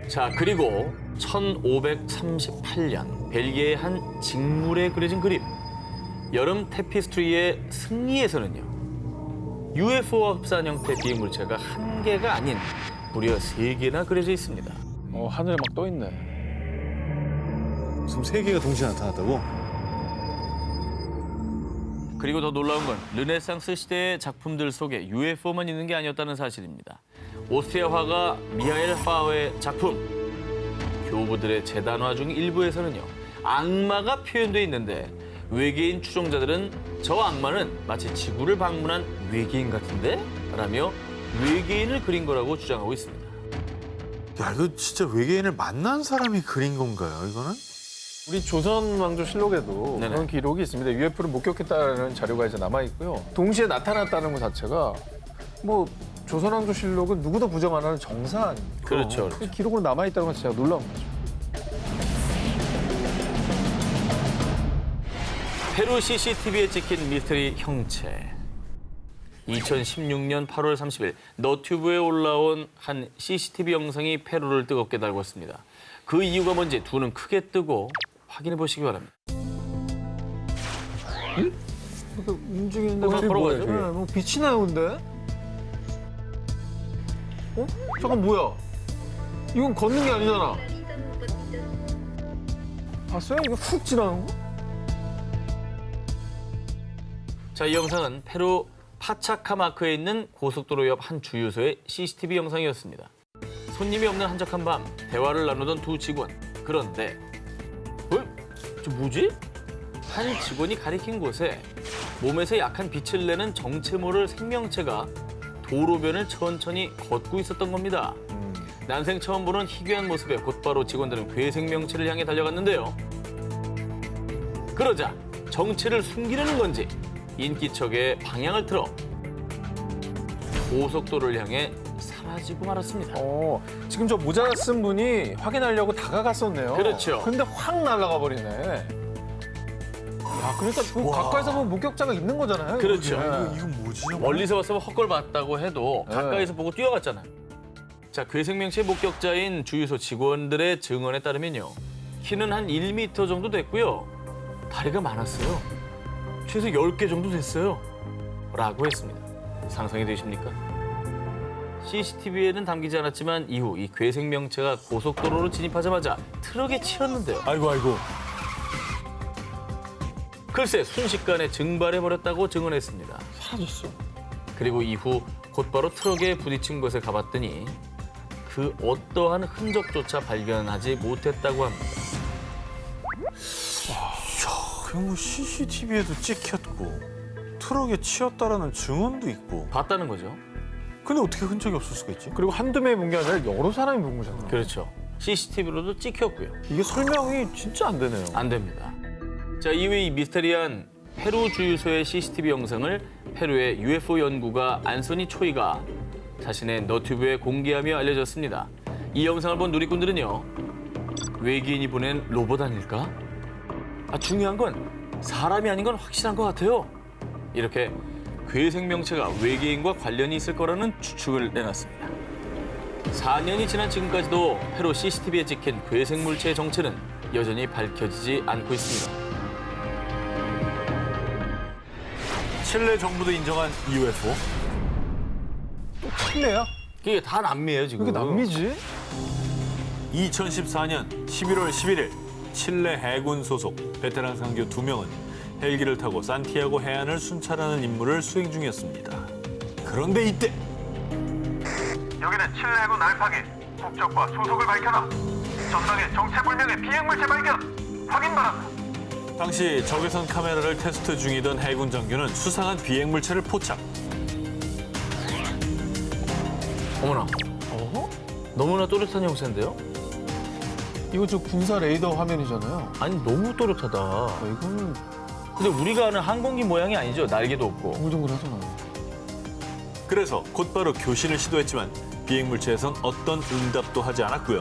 자, 그리고 1538년 벨기에의 한 직물에 그려진 그림 여름 테피스트리의 승리에서는요 UFO와 흡사한 형태의 비행물체가 한 개가 아닌 무려 3개나 그려져 있습니다. 하늘에 막 떠 있네. 지금 3개가 동시에 나타났다고? 그리고 더 놀라운 건 르네상스 시대의 작품들 속에 UFO만 있는 게 아니었다는 사실입니다. 오스트리아 화가 미하엘 파흐의 작품 교부들의 재단화 중 일부에서는요 악마가 표현돼 있는데 외계인 추종자들은 저 악마는 마치 지구를 방문한 외계인 같은데? 라며 외계인을 그린 거라고 주장하고 있습니다. 야, 이거 진짜 외계인을 만난 사람이 그린 건가요, 이거는? 우리 조선 왕조실록에도 네네. 그런 기록이 있습니다. UFO를 목격했다는 자료가 이제 남아 있고요. 동시에 나타났다는 것 자체가 뭐 조선 왕조실록은 누구도 부정 안 하는 정사 아닙니까? 그렇죠. 그 기록으로 남아 있다는 건 진짜 놀라운 거죠. 페루 CCTV에 찍힌 미스터리 형체. 2016년 8월 30일 너튜브에 올라온 한 CCTV 영상이 페루를 뜨겁게 달궜습니다. 그 이유가 뭔지 두 눈 크게 뜨고 확인해 보시기 바랍니다. 움직이는데 한번 걸어가죠. 뭐 빛이 나요, 근데? 잠깐 뭐야? 이건 걷는 게 아니잖아. 봤어요? 이거 훅 지나는 거? 자, 이 영상은 페루 파차카마크에 있는 고속도로 옆 한 주유소의 CCTV 영상이었습니다. 손님이 없는 한적한 밤, 대화를 나누던 두 직원. 그런데 저 뭐지? 한 직원이 가리킨 곳에 몸에서 약한 빛을 내는 정체 모를 생명체가 도로변을 천천히 걷고 있었던 겁니다. 난생 처음 보는 희귀한 모습에 곧바로 직원들은 괴생명체를 향해 달려갔는데요. 그러자 정체를 숨기려는 건지 인기척에 방향을 틀어 고속도로를 향해 사라지고 말았습니다. 지금 저 모자 쓴 분이 확인하려고 다가갔었네요. 그렇죠. 근데 확 날아가 버리네. 야, 그러니까 그 가까이서 보면 목격자가 있는 거잖아요. 그렇죠. 이건 뭐지? 멀리서 봤으면 헛걸 봤다고 해도 네. 가까이서 보고 뛰어갔잖아요. 자, 괴생명체 목격자인 주유소 직원들의 증언에 따르면요. 키는 한 1m 정도 됐고요. 다리가 많았어요. 최소 10개 정도 됐어요. 라고 했습니다. 상상이 되십니까? CCTV에는 담기지 않았지만 이후 이 괴생명체가 고속도로로 진입하자마자 트럭에 치였는데요. 아이고. 글쎄 순식간에 증발해버렸다고 증언했습니다. 사라졌어. 그리고 이후 곧바로 트럭에 부딪힌 곳에 가봤더니 그 그 어떠한 흔적조차 발견하지 못했다고 합니다. 그럼 뭐 CCTV에도 찍혔고 트럭에 치였다라는 증언도 있고. 봤다는 거죠. 근데 어떻게 흔적이 없을 수가 있지? 그리고 한두 명이 본 게 아니라 여러 사람이 본 거잖아요. 그렇죠. CCTV로도 찍혔고요. 이게 설명이 진짜 안 되네요. 안 됩니다. 자, 이외 이 미스테리한 페루 주유소의 CCTV 영상을 페루의 UFO 연구가 안소니 초이가 자신의 너튜브에 공개하며 알려졌습니다. 이 영상을 본 누리꾼들은요. 외계인이 보낸 로봇 아닐까? 중요한 건 사람이 아닌 건 확실한 것 같아요. 이렇게 괴생명체가 외계인과 관련이 있을 거라는 추측을 내놨습니다. 4년이 지난 지금까지도 페루 CCTV에 찍힌 괴생물체의 정체는 여전히 밝혀지지 않고 있습니다. 칠레 정부도 인정한 UFO. 칠레야? 이게 다 남미예요, 지금. 이게 남미지? 2014년 11월 11일 칠레 해군 소속 베테랑 상교 2명은 헬기를 타고 산티아고 해안을 순찰하는 임무를 수행 중이었습니다. 그런데 이때 여기는 칠레 해군 알파기. 국적과 소속을 밝혀라. 전방에 정체불명의 비행물체 발견. 확인 바란다. 당시 적외선 카메라를 테스트 중이던 해군 장교는 수상한 비행물체를 포착. 어머나. 너무나 또렷한 형체인데요? 이거 저 군사 레이더 화면이잖아요. 아니, 너무 또렷하다. 이거는 근데 우리가 아는 항공기 모양이 아니죠. 날개도 없고. 동글동글하잖아요. 그래서 곧바로 교신을 시도했지만 비행물체에선 어떤 응답도 하지 않았고요.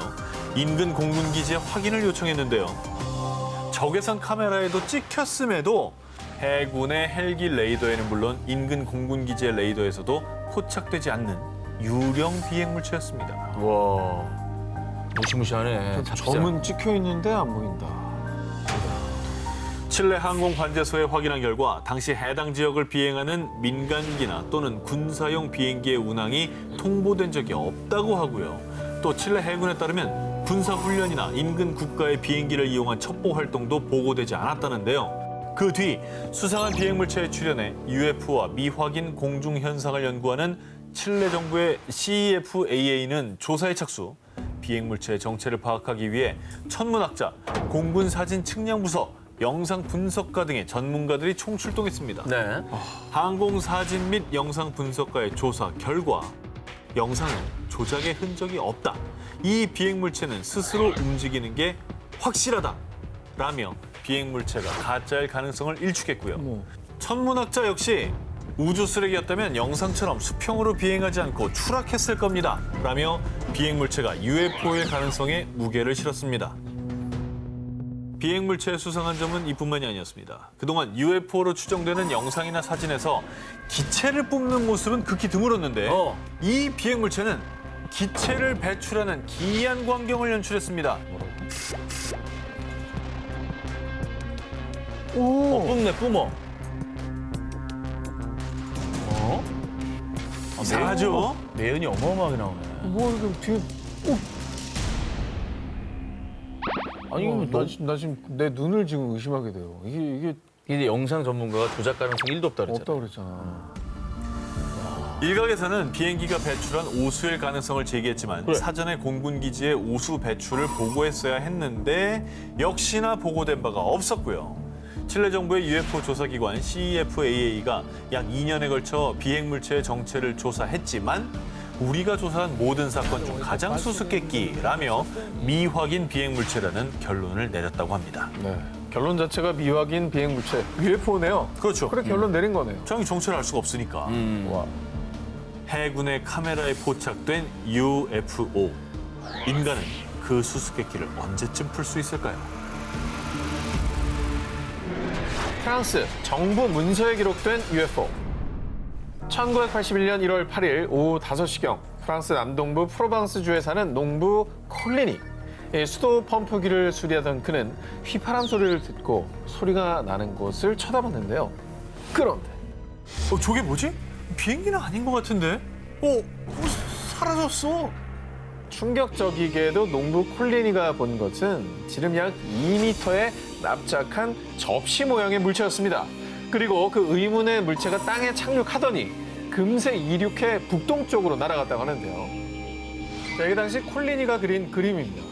인근 공군기지에 확인을 요청했는데요. 적외선 카메라에도 찍혔음에도 해군의 헬기 레이더에는 물론 인근 공군기지의 레이더에서도 포착되지 않는 유령 비행물체였습니다. 와, 무시무시하네. 점은 찍혀 있는데 안 보인다. 칠레 항공관제소에 확인한 결과 당시 해당 지역을 비행하는 민간기나 또는 군사용 비행기의 운항이 통보된 적이 없다고 하고요. 또 칠레 해군에 따르면 군사훈련이나 인근 국가의 비행기를 이용한 첩보 활동도 보고되지 않았다는데요. 그 뒤 수상한 비행물체에 출현해 UFO와 미확인 공중 현상을 연구하는 칠레 정부의 CEFAA는 조사에 착수. 비행물체의 정체를 파악하기 위해 천문학자, 공군사진 측량부서, 영상 분석가 등의 전문가들이 총출동했습니다. 네. 항공사진 및 영상 분석가의 조사 결과 영상은 조작의 흔적이 없다. 이 비행물체는 스스로 움직이는 게 확실하다. 라며 비행물체가 가짜일 가능성을 일축했고요. 천문학자 역시 우주 쓰레기였다면 영상처럼 수평으로 비행하지 않고 추락했을 겁니다. 라며 비행물체가 UFO일 가능성에 무게를 실었습니다. 비행물체의 수상한 점은 이뿐만이 아니었습니다. 그동안 UFO로 추정되는 영상이나 사진에서 기체를 뿜는 모습은 극히 드물었는데 이 비행물체는 기체를 배출하는 기이한 광경을 연출했습니다. 뿜네, 뿜어. 이상하죠? 내연이 어마어마하게 나오네. 뭐 이렇게 뒤에 아니, 나 지금 내 눈을 지금 의심하게 돼요. 이게 이제 영상 전문가가 조작 가능성이 1도 없다 그랬잖아. 없다고 그랬잖아. 일각에서는 비행기가 배출한 오수일 가능성을 제기했지만 그래. 사전에 공군기지에 오수 배출을 보고했어야 했는데 역시나 보고된 바가 없었고요. 칠레 정부의 UFO 조사기관 CEFAA가 약 2년에 걸쳐 비행물체의 정체를 조사했지만 우리가 조사한 모든 사건 중 가장 수수께끼라며 미확인 비행물체라는 결론을 내렸다고 합니다. 네. 결론 자체가 미확인 비행물체 UFO네요. 그렇죠. 그래 결론 내린 거네요. 정확히 정체를 알 수가 없으니까. 와. 해군의 카메라에 포착된 UFO. 인간은 그 수수께끼를 언제쯤 풀 수 있을까요? 프랑스 정부 문서에 기록된 UFO. 1981년 1월 8일 오후 5시경 프랑스 남동부 프로방스주에 사는 농부 콜리니. 수도 펌프기를 수리하던 그는 휘파람 소리를 듣고 소리가 나는 곳을 쳐다봤는데요. 그런데 저게 뭐지? 비행기는 아닌 것 같은데? 사라졌어. 충격적이게도 농부 콜리니가 본 것은 지름 약 2m의 납작한 접시 모양의 물체였습니다. 그리고 그 의문의 물체가 땅에 착륙하더니 금세 이륙해 북동쪽으로 날아갔다고 하는데요. 자, 이게 당시 콜리니가 그린 그림입니다.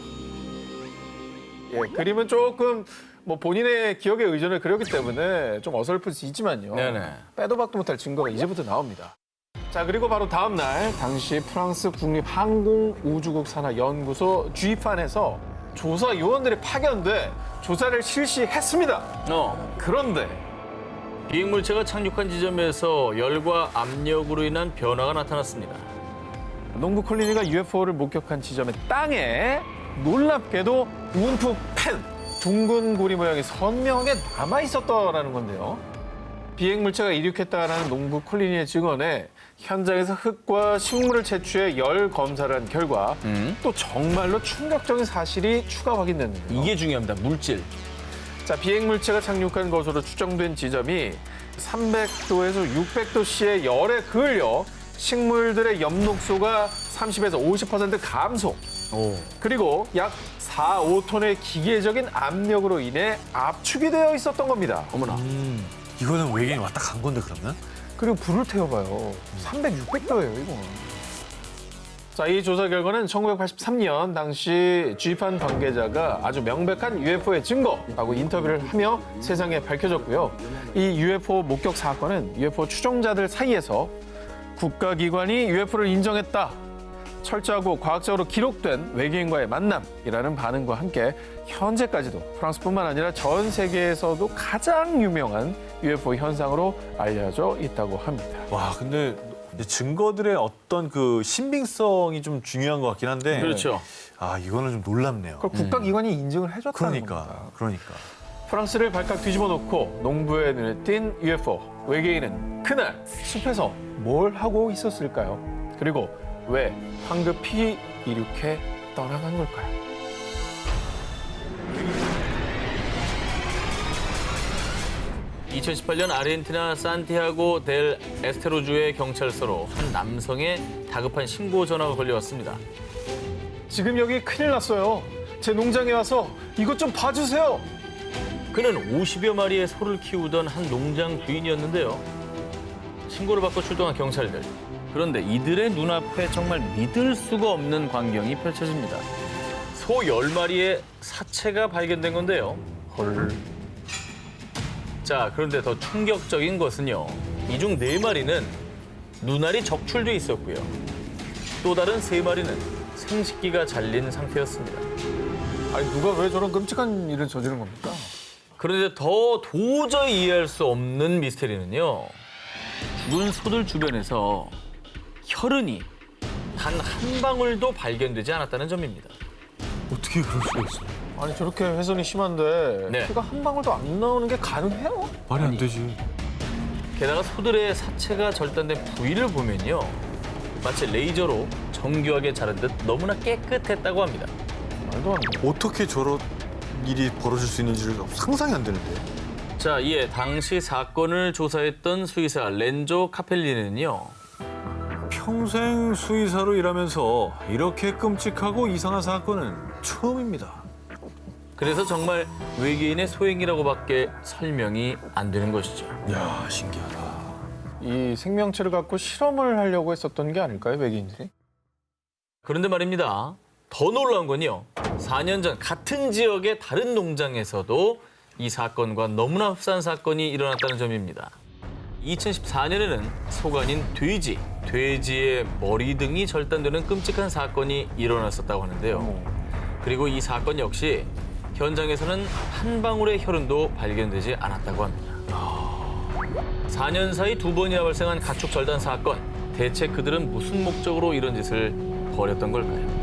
예, 그림은 조금 뭐 본인의 기억에 의존을 그렸기 때문에 좀 어설플 수 있지만요. 네네. 빼도 박도 못할 증거가 이제부터 나옵니다. 자, 그리고 바로 다음 날 당시 프랑스 국립항공우주국 산하연구소 GIFAN에서 조사 요원들이 파견돼 조사를 실시했습니다. 그런데 비행 물체가 착륙한 지점에서 열과 압력으로 인한 변화가 나타났습니다. 농부 콜리니가 UFO를 목격한 지점의 땅에 놀랍게도 움프 펜, 둥근 고리 모양이 선명하게 남아 있었다라는 건데요. 비행 물체가 이륙했다라는 농부 콜리니의 증언에 현장에서 흙과 식물을 채취해 열 검사를 한 결과 또 정말로 충격적인 사실이 추가 확인됐는데요. 이게 중요합니다. 물질. 자, 비행 물체가 착륙한 것으로 추정된 지점이 300도에서 600도씨의 열에 그을려 식물들의 엽록소가 30에서 50% 감소. 그리고 약 4, 5톤의 기계적인 압력으로 인해 압축이 되어 있었던 겁니다. 어머나. 이거는 외계인 왔다 간 건데 그러면? 그리고 불을 태워봐요. 300, 600도예요, 이거. 자, 이 조사 결과는 1983년 당시 GIFAN 관계자가 아주 명백한 UFO의 증거라고 인터뷰를 하며 세상에 밝혀졌고요. 이 UFO 목격 사건은 UFO 추종자들 사이에서 국가기관이 UFO를 인정했다. 철저하고 과학적으로 기록된 외계인과의 만남이라는 반응과 함께 현재까지도 프랑스뿐만 아니라 전 세계에서도 가장 유명한 UFO 현상으로 알려져 있다고 합니다. 와, 근데 이제 증거들의 어떤 그 신빙성이 좀 중요한 것 같긴 한데. 그렇죠. 아, 이거는 좀 놀랍네요. 그걸 국가기관이 인증을 해줬다는 겁니다. 그러니까. 프랑스를 발칵 뒤집어 놓고 농부의 눈에 띈 UFO. 외계인은 그날 숲에서 뭘 하고 있었을까요? 그리고 왜 황급히 이륙해 떠나간 걸까요? (2018년) 아르헨티나 산티아고 델 에스테로주의 경찰서로 한 남성의 다급한 신고 전화가 걸려왔습니다. 지금 여기 큰일 났어요. 제 농장에 와서 이것 좀 봐주세요. 그는 50여 마리의 소를 키우던 한 농장 주인이었는데요. 신고를 받고 출동한 경찰들. 그런데 이들의 눈앞에 정말 믿을 수가 없는 광경이 펼쳐집니다. 소 10마리의 사체가 발견된 건데요. 헐. 자, 그런데 더 충격적인 것은요. 이 중 4마리는 눈알이 적출돼 있었고요. 또 다른 3마리는 생식기가 잘린 상태였습니다. 아니 누가 왜 저런 끔찍한 일을 저지른 겁니까? 그런데 더 도저히 이해할 수 없는 미스테리는요. 죽은 소들 주변에서 혈흔이 단 한 방울도 발견되지 않았다는 점입니다. 어떻게 그럴 수가 있어? 아니 저렇게 훼손이 심한데 네. 피가 한 방울도 안 나오는 게 가능해요? 말이 안 되지. 게다가 소들의 사체가 절단된 부위를 보면요. 마치 레이저로 정교하게 자른 듯 너무나 깨끗했다고 합니다. 말도 안 돼. 어떻게 저런 일이 벌어질 수 있는지를 상상이 안 되는데. 자, 이에 당시 사건을 조사했던 수의사 렌조 카펠리는요. 평생 수의사로 일하면서 이렇게 끔찍하고 이상한 사건은 처음입니다. 그래서 정말 외계인의 소행이라고밖에 설명이 안 되는 것이죠. 이야, 신기하다. 이 생명체를 갖고 실험을 하려고 했었던 게 아닐까요, 외계인들이? 그런데 말입니다. 더 놀라운 건요. 4년 전 같은 지역의 다른 농장에서도 이 사건과 너무나 흡사한 사건이 일어났다는 점입니다. 2014년에는 소가 아닌 돼지의 머리 등이 절단되는 끔찍한 사건이 일어났었다고 하는데요. 그리고 이 사건 역시 현장에서는 한 방울의 혈흔도 발견되지 않았다고 합니다. 4년 사이 2번이나 발생한 가축 절단 사건. 대체 그들은 무슨 목적으로 이런 짓을 벌였던 걸까요?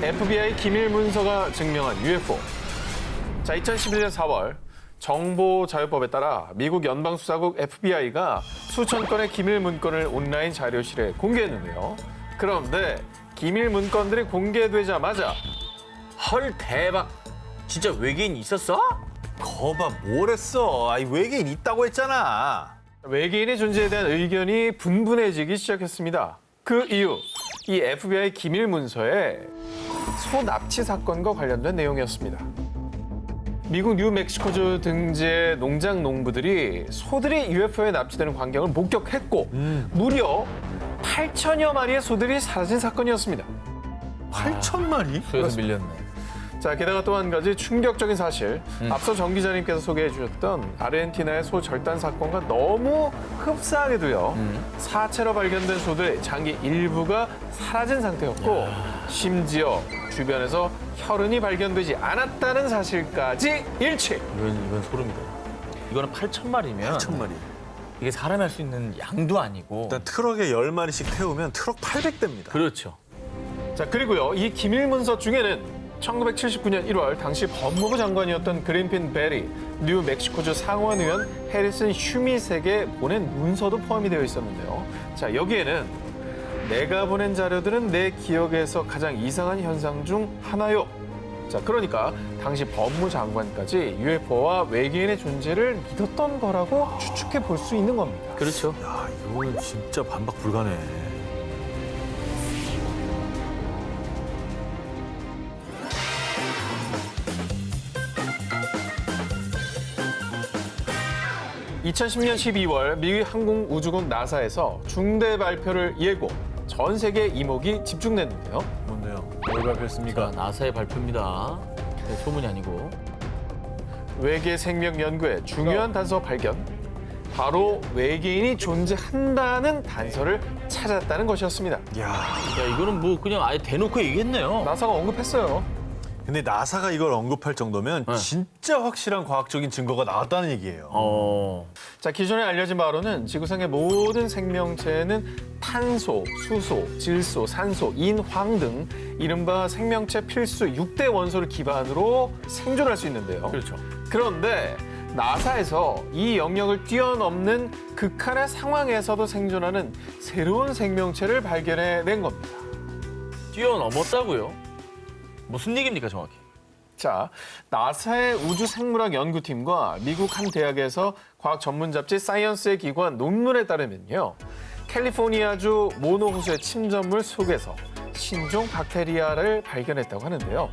FBI 기밀 문서가 증명한 UFO. 자, 2011년 4월 정보자유법에 따라 미국 연방수사국 FBI가 수천 건의 기밀 문건을 온라인 자료실에 공개했는데요. 그런데 기밀 문건들이 공개되자마자 헐, 대박. 진짜 외계인 있었어? 거봐, 뭘 했어? 아이, 외계인 있다고 했잖아. 외계인의 존재에 대한 의견이 분분해지기 시작했습니다. 그 이유, 이 FBI 기밀 문서에 소 납치 사건과 관련된 내용이었습니다. 미국 뉴멕시코주 등지의 농장 농부들이 소들이 UFO에 납치되는 광경을 목격했고 무려 8천여 마리의 소들이 사라진 사건이었습니다. 8,000마리? 수에서 밀렸네. 자, 게다가 또 한 가지 충격적인 사실. 앞서 정 기자님께서 소개해 주셨던 아르헨티나의 소 절단 사건과 너무 흡사하게도요. 사체로 발견된 소들의 장기 일부가 사라진 상태였고 심지어 주변에서 혈흔이 발견되지 않았다는 사실까지 일치. 이건 소름이다. 이거는 8,000마리면 8,000마리. 이게 사람이 할 수 있는 양도 아니고. 일단 트럭에 10마리씩 태우면 트럭 800대입니다. 그렇죠. 자, 그리고요. 이 기밀 문서 중에는 1979년 1월 당시 법무부 장관이었던 그린핀 베리, 뉴멕시코주 상원의원 해리슨 휴밋에게 보낸 문서도 포함이 되어 있었는데요. 자, 여기에는 내가 보낸 자료들은 내 기억에서 가장 이상한 현상 중 하나요. 자, 그러니까 당시 법무장관까지 UFO와 외계인의 존재를 믿었던 거라고 추측해 볼 수 있는 겁니다. 그렇죠. 야, 이거는 진짜 반박 불가네. (2010년 12월) 미국 항공우주국 나사에서 중대 발표를 예고 전 세계 이목이 집중됐는데요. 뭔데요? 뭘 발표했습니까? 나사의 발표입니다. 네, 소문이 아니고. 외계 생명 연구의 중요한 단서 발견. 바로 외계인이 존재한다는 단서를 찾았다는 것이었습니다. 야, 야, 이거는 뭐 그냥 아예 대놓고 얘기했네요. 나사가 언급했어요. 근데 나사가 이걸 언급할 정도면 진짜 확실한 과학적인 증거가 나왔다는 얘기예요. 자, 기존에 알려진 바로는 지구상의 모든 생명체는 탄소, 수소, 질소, 산소, 인, 황 등 이른바 생명체 필수 6대 원소를 기반으로 생존할 수 있는데요. 그렇죠. 그런데 나사에서 이 영역을 뛰어넘는 극한의 상황에서도 생존하는 새로운 생명체를 발견해낸 겁니다. 뛰어넘었다고요? 무슨 얘기입니까, 정확히? 자, 나사의 우주생물학 연구팀과 미국 한 대학에서 과학 전문 잡지 사이언스에 기고한 논문에 따르면요. 캘리포니아주 모노 호수의 침전물 속에서 신종 박테리아를 발견했다고 하는데요.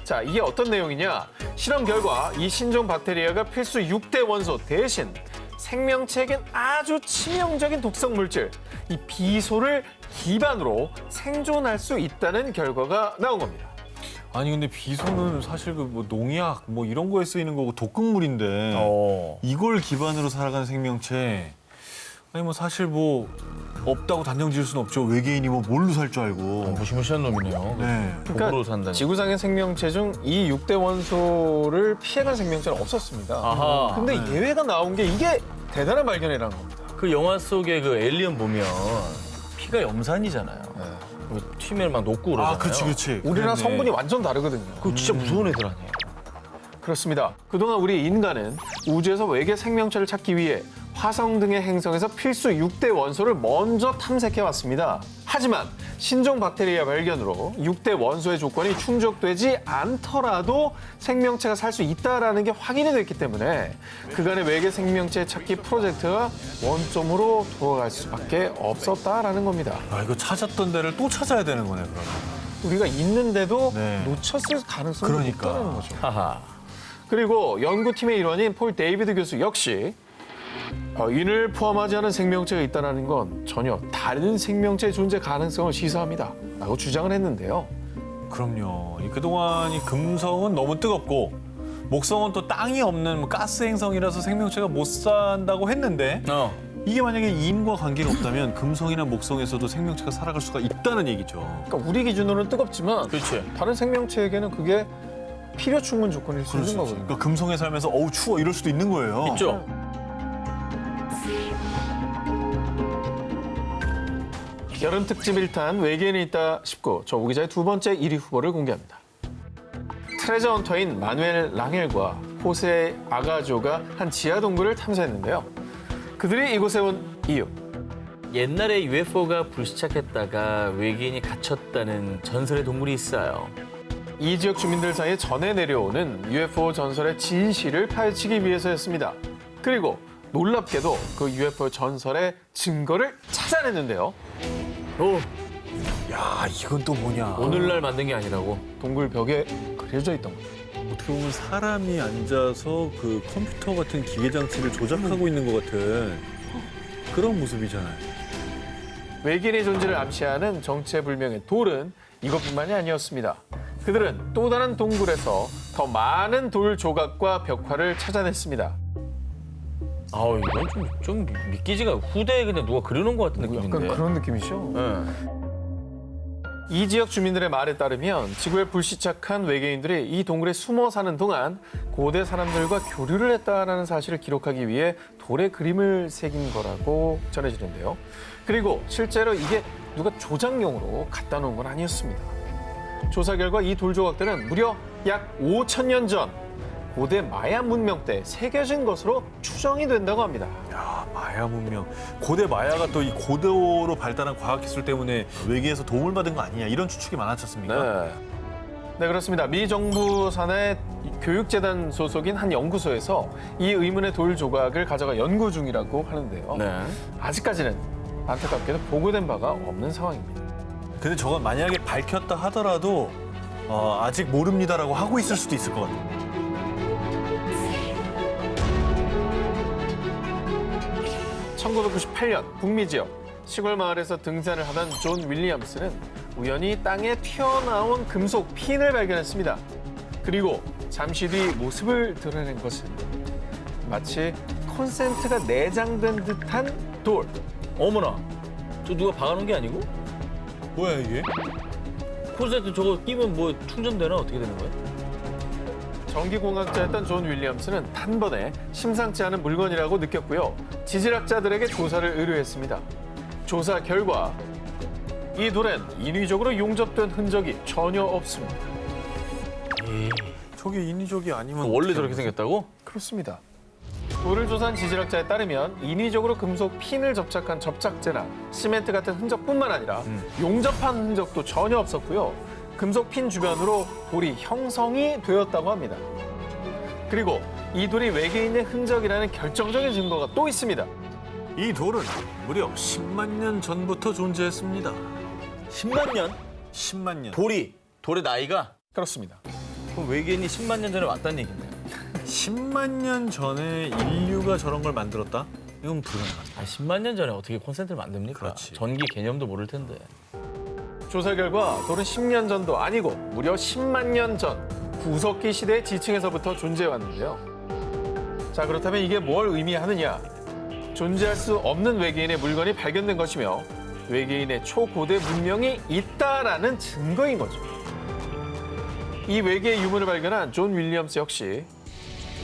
자, 이게 어떤 내용이냐? 실험 결과 이 신종 박테리아가 필수 6대 원소 대신 생명체에겐 아주 치명적인 독성 물질, 이 비소를 기반으로 생존할 수 있다는 결과가 나온 겁니다. 아니 근데 비소는 사실 그 뭐 농약 뭐 이런 거에 쓰이는 거고 독극물인데 이걸 기반으로 살아가는 생명체 아니 뭐 사실 뭐 없다고 단정 지을 수는 없죠. 외계인이 뭐 뭘로 살 줄 알고. 무시무시한 놈이네요. 네. 독으로 산다니. 지구상의 생명체 중 이 6대 원소를 피해간 생명체는 없었습니다. 아하. 근데 예외가 나온 게 이게 대단한 발견이라는 겁니다. 그 영화 속의 그 에일리언 보면 피가 염산이잖아요. 그 튀면 막 녹고 그러잖아요. 아, 그렇지. 우리랑 성분이 완전 다르거든요. 그거 진짜 무서운 애들 아니에요? 그렇습니다. 그동안 우리 인간은 우주에서 외계 생명체를 찾기 위해 화성 등의 행성에서 필수 6대 원소를 먼저 탐색해왔습니다. 하지만 신종 박테리아 발견으로 6대 원소의 조건이 충족되지 않더라도 생명체가 살 수 있다는 게 확인이 됐기 때문에 그간의 외계 생명체 찾기 프로젝트가 원점으로 돌아갈 수밖에 없었다라는 겁니다. 아, 이거 찾았던 데를 또 찾아야 되는 거네, 그러면. 우리가 있는데도 네. 놓쳤을 가능성이 그러니까. 높다는 거죠. 하하. 그리고 연구팀의 일원인 폴 데이비드 교수 역시 인을 포함하지 않은 생명체가 있다는 건 전혀 다른 생명체의 존재 가능성을 시사합니다. 라고 주장을 했는데요. 그럼요. 그동안 이 금성은 너무 뜨겁고 목성은 또 땅이 없는 뭐 가스 행성이라서 생명체가 못 산다고 했는데 이게 만약에 인과 관계가 없다면 금성이나 목성에서도 생명체가 살아갈 수가 있다는 얘기죠. 그러니까 우리 기준으로는 뜨겁지만 그렇지. 다른 생명체에게는 그게 필요 충분 조건일 수 그럴 수 있는 있어요. 거거든요. 그러니까 금성에 살면서 어우 추워 이럴 수도 있는 거예요. 있죠? 여름 특집 1탄 외계인이 있다 싶고 저 오기자의 두 번째 1위 후보를 공개합니다. 트레저 헌터인 마누엘 랑헬과 호세 아가조가 한 지하 동굴을 탐사했는데요. 그들이 이곳에 온 이유. 옛날에 UFO가 불시착했다가 외계인이 갇혔다는 전설의 동물이 있어요. 이 지역 주민들 사이에 전해 내려오는 UFO 전설의 진실을 파헤치기 위해서였습니다. 그리고 놀랍게도 그 UFO 전설의 증거를 찾아냈는데요. 야, 이건 또 뭐냐. 오늘날 만든 게 아니라고. 동굴 벽에 그려져 있던 겁니다. 어떻게 보면 사람이 앉아서 그 컴퓨터 같은 기계 장치를 조작하고 있는 것 같은 그런 모습이잖아요. 외계인의 존재를 암시하는 정체불명의 돌은 이것뿐만이 아니었습니다. 그들은 또 다른 동굴에서 더 많은 돌 조각과 벽화를 찾아냈습니다. 아우 이건 좀 믿기지가 후대에 그냥 누가 그려놓은 것 같은 느낌인데. 약간 그런 느낌이죠. 네. 이 지역 주민들의 말에 따르면 지구에 불시착한 외계인들이 이 동굴에 숨어 사는 동안 고대 사람들과 교류를 했다라는 사실을 기록하기 위해 돌에 그림을 새긴 거라고 전해지는데요. 그리고 실제로 이게 누가 조작용으로 갖다 놓은 건 아니었습니다. 조사 결과 이 돌 조각들은 무려 약 5,000년 전 고대 마야 문명 때 새겨진 것으로 추정이 된다고 합니다. 야, 마야 문명. 고대 마야가 또 이 고도로 발달한 과학기술 때문에 외계에서 도움을 받은 거 아니냐 이런 추측이 많았지 않습니까? 네, 그렇습니다. 미 정부 산하의 교육재단 소속인 한 연구소에서 이 의문의 돌 조각을 가져가 연구 중이라고 하는데요. 네. 아직까지는 안타깝게도 보고된 바가 없는 상황입니다. 근데 저건 만약에 밝혔다 하더라도 아직 모릅니다라고 하고 있을 수도 있을 것 같아요. 1998년 북미 지역 시골 마을에서 등산을 하던 존 윌리엄스는 우연히 땅에 튀어나온 금속 핀을 발견했습니다. 그리고 잠시 뒤 모습을 드러낸 것은 마치 콘센트가 내장된 듯한 돌. 어머나, 저 누가 박아놓은 게 아니고? 뭐야 이게? 콘센트 저거 끼면 뭐 충전되나 어떻게 되는 거야? 전기공학자였던 존 윌리엄스는 단번에 심상치 않은 물건이라고 느꼈고요. 지질학자들에게 조사를 의뢰했습니다. 조사 결과 이 돌엔 인위적으로 용접된 흔적이 전혀 없습니다. 저게 인위적이 아니면 원래 어떻게 저렇게 하는 거지? 생겼다고? 그렇습니다. 돌을 조사한 지질학자에 따르면 인위적으로 금속 핀을 접착한 접착제나 시멘트 같은 흔적뿐만 아니라 용접한 흔적도 전혀 없었고요. 금속 핀 주변으로 돌이 형성이 되었다고 합니다. 그리고 이 돌이 외계인의 흔적이라는 결정적인 증거가 또 있습니다. 이 돌은 무려 10만 년 전부터 존재했습니다. 10만 년? 10만 년. 돌의 나이가? 그렇습니다. 그럼 외계인이 10만 년 전에 왔다는 얘기네요. 10만 년 전에 인류가 저런 걸 만들었다? 이건 불가능하다. 10만 년 전에 어떻게 콘센트를 만듭니까? 그렇지. 전기 개념도 모를 텐데. 조사 결과 돌은 10년 전도 아니고 무려 10만 년 전 구석기 시대의 지층에서부터 존재해 왔는데요. 자, 그렇다면 이게 뭘 의미하느냐? 존재할 수 없는 외계인의 물건이 발견된 것이며 외계인의 초고대 문명이 있다라는 증거인 거죠. 이 외계의 유물을 발견한 존 윌리엄스 역시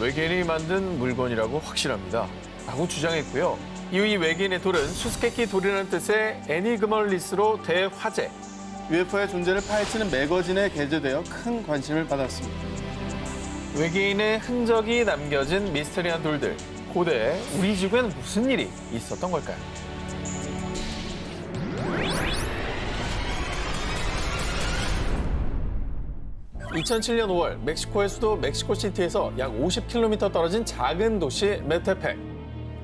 외계인이 만든 물건이라고 확신합니다. 라고 주장했고요. 이후 이 외계인의 돌은 수수께끼 돌이라는 뜻의 애니그멀리스로 대화제, UFO의 존재를 파헤치는 매거진에 게재되어 큰 관심을 받았습니다. 외계인의 흔적이 남겨진 미스터리한 돌들. 고대 우리 지구엔 무슨 일이 있었던 걸까요? (2007년 5월) 멕시코의 수도 멕시코시티에서 약 50km 떨어진 작은 도시 메테펙.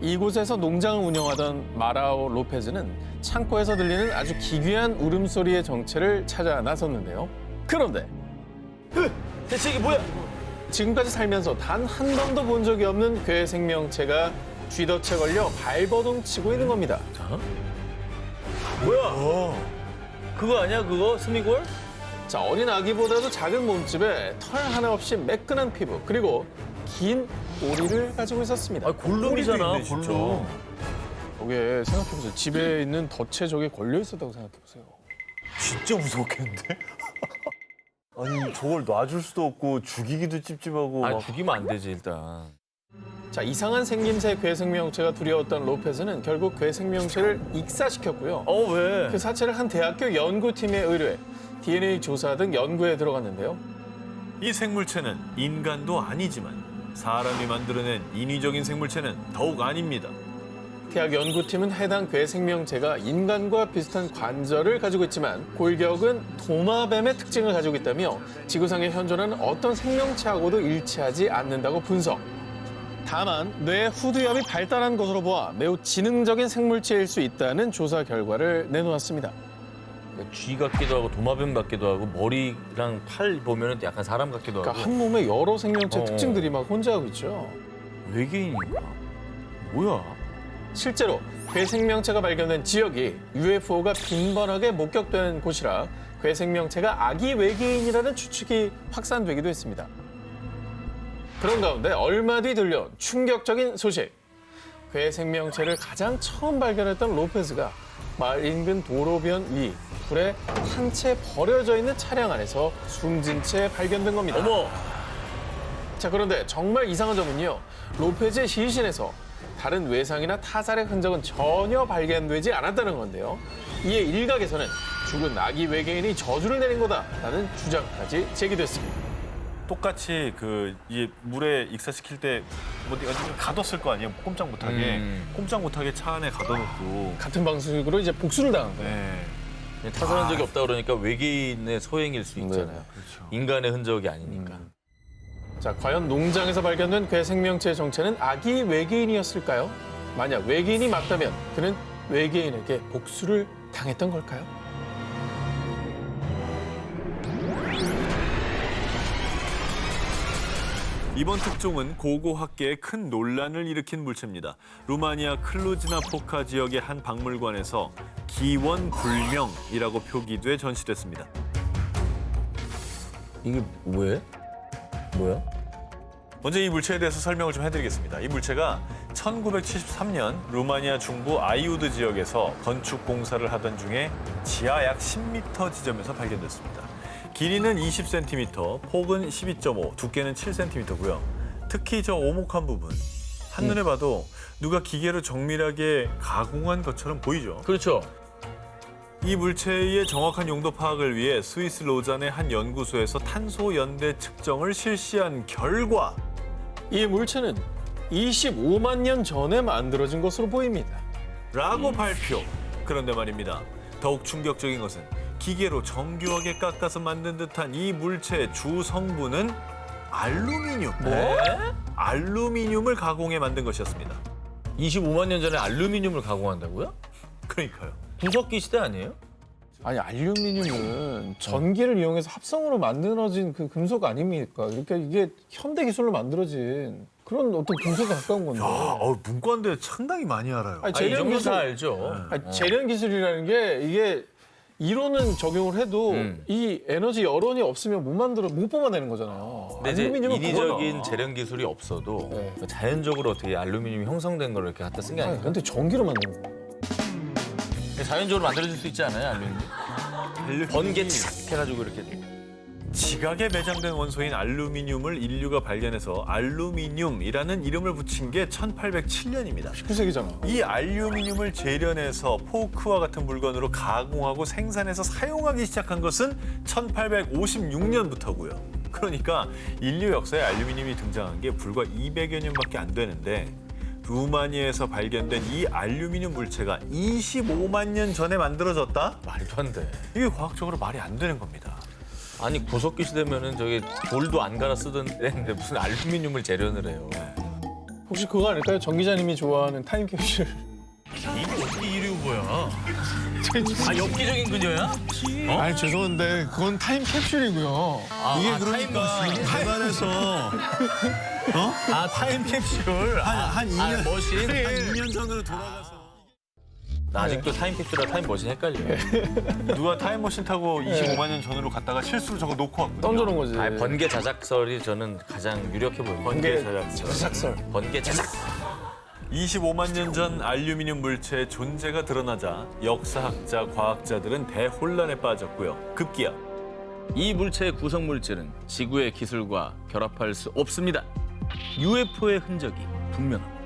이곳에서 농장을 운영하던 마라오 로페즈는 창고에서 들리는 아주 기괴한 울음소리의 정체를 찾아 나섰는데요. 그런데 대체 이게 뭐야? 지금까지 살면서 단 한 번도 본 적이 없는 괴 생명체가 쥐덫에 걸려 발버둥 치고 있는 겁니다. 뭐야? 그거 아니야 그거? 스미골? 자, 어린 아기보다도 작은 몸집에 털 하나 없이 매끈한 피부, 그리고 긴 꼬리를 가지고 있었습니다. 골룸이잖아 꼬리도 있네, 골룸. 저게 생각해보세요. 집에 있는 덫에 저게 걸려 있었다고 생각해보세요. 진짜 무서웠겠는데? 아니 저걸 놔줄 수도 없고 죽이기도 찝찝하고 막. 죽이면 안 되지 일단. 자, 이상한 생김새 괴 생명체가 두려웠던 로페즈는 결국 괴 생명체를 익사시켰고요. 왜? 그 사체를 한 대학교 연구팀에 의뢰해 DNA 조사 등 연구에 들어갔는데요. 이 생물체는 인간도 아니지만 사람이 만들어낸 인위적인 생물체는 더욱 아닙니다. 대학 연구팀은 해당 괴 생명체가 인간과 비슷한 관절을 가지고 있지만 골격은 도마뱀의 특징을 가지고 있다며 지구상에 현존하는 어떤 생명체하고도 일치하지 않는다고 분석. 다만 뇌 후두엽이 발달한 것으로 보아 매우 지능적인 생물체일 수 있다는 조사 결과를 내놓았습니다. 쥐 같기도 하고 도마뱀 같기도 하고 머리랑 팔 보면은 약간 사람 같기도 하고. 그러니까 한 몸에 여러 생명체 어. 특징들이 막 혼재하고 있죠. 외계인인가? 뭐야? 실제로 괴생명체가 발견된 지역이 UFO가 빈번하게 목격되는 곳이라 괴생명체가 아기 외계인이라는 추측이 확산되기도 했습니다. 그런 가운데 얼마 뒤 들려온 충격적인 소식. 괴생명체를 가장 처음 발견했던 로페즈가 마을 인근 도로변 위 불에 한 채 버려져 있는 차량 안에서 숨진 채 발견된 겁니다. 어머! 자, 그런데 정말 이상한 점은요. 로페즈의 시신에서 다른 외상이나 타살의 흔적은 전혀 발견되지 않았다는 건데요. 이에 일각에서는 죽은 아기 외계인이 저주를 내린 거다라는 주장까지 제기됐습니다. 똑같이 이 물에 익사시킬 때 어디 가뒀을 거 아니에요? 꼼짝 못하게. 꼼짝 못하게 차 안에 가둬놓고. 같은 방식으로 이제 복수를 당한 거예요. 네. 타살한 적이 없다 그러니까 외계인의 소행일 수 있잖아요. 그렇죠. 인간의 흔적이 아니니까. 자, 과연 농장에서 발견된 괴생명체의 정체는 아기 외계인이었을까요? 만약 외계인이 맞다면 그는 외계인에게 복수를 당했던 걸까요? 이번 특종은 고고학계에 큰 논란을 일으킨 물체입니다. 루마니아 클루즈나포카 지역의 한 박물관에서 기원불명이라고 표기돼 전시됐습니다. 이게 왜? 뭐야? 먼저 이 물체에 대해서 설명을 좀 해드리겠습니다. 이 물체가 1973년 루마니아 중부 아이우드 지역에서 건축 공사를 하던 중에 지하 약 10m 지점에서 발견됐습니다. 길이는 20cm, 폭은 12.5, 두께는 7cm고요. 특히 저 오목한 부분, 한눈에 봐도 누가 기계로 정밀하게 가공한 것처럼 보이죠? 그렇죠. 이 물체의 정확한 용도 파악을 위해 스위스 로잔의 한 연구소에서 탄소 연대 측정을 실시한 결과 이 물체는 25만 년 전에 만들어진 것으로 보입니다. 라고 발표. 그런데 말입니다. 더욱 충격적인 것은 기계로 정교하게 깎아서 만든 듯한 이 물체의 주 성분은 알루미늄. 알루미늄을 가공해 만든 것이었습니다. 25만 년 전에 알루미늄을 가공한다고요? 그러니까요. 구석기 시대 아니에요? 아니, 알루미늄은 전기를 이용해서 합성으로 만들어진 그 금속 아닙니까? 그러니까 이게 현대 기술로 만들어진 그런 어떤 금속에 가까운 건데. 문과인데 상당히 많이 알아요. 아니, 이 재련 정도 기술, 다 알죠. 아니, 재련 기술이라는 게 이게 이론은 적용을 해도 이 에너지 여론이 없으면 못 뽑아내는 거잖아요. 근데 이제 알루미늄은 인위적인 그거나. 재련 기술이 없어도 네. 자연적으로 어떻게 알루미늄이 형성된 걸 이렇게 갖다 쓴 게 아니, 아니에요? 근데 전기로 만든 거예요. 자연적으로 만들어질 수 있지 않아요, 알루미늄? 번개 착 해가지고 이렇게. 지각에 매장된 원소인 알루미늄을 인류가 발견해서 알루미늄이라는 이름을 붙인 게 1807년입니다. 19세기잖아. 이 알루미늄을 재련해서 포크와 같은 물건으로 가공하고 생산해서 사용하기 시작한 것은 1856년부터고요. 그러니까 인류 역사에 알루미늄이 등장한 게 불과 200여 년밖에 안 되는데 루마니아에서 발견된 이 알루미늄 물체가 25만 년 전에 만들어졌다? 말도 안 돼. 이게 과학적으로 말이 안 되는 겁니다. 아니 구석기 시대면은 저기 돌도 안 갈아 쓰던 때인데 무슨 알루미늄을 재련을 해요. 혹시 그거 아닐까요? 정 기자님이 좋아하는 타임캡슐. 이게 어떻게 이류고야? 아 엽기적인 그녀야? 아니 죄송한데 그건 타임캡슐이고요. 이게 그러니까 개발해서 타임캡슐. 한 2년, 머신. 한 2년 전으로 돌아가서 나 아직도 타임캡슐이랑 타임머신 헷갈려. 누가 타임머신 타고 25만 년 전으로 갔다가 실수로 저거 놓고 왔거든요. 던져놓은 거지. 아니, 번개 자작설이 저는 가장 유력해 보여요. 번개 자작설. 번개 자작. 25만 년 전 알루미늄 물체의 존재가 드러나자 역사학자, 과학자들은 대혼란에 빠졌고요. 급기야 이 물체의 구성 물질은 지구의 기술과 결합할 수 없습니다. UFO의 흔적이 분명합니다.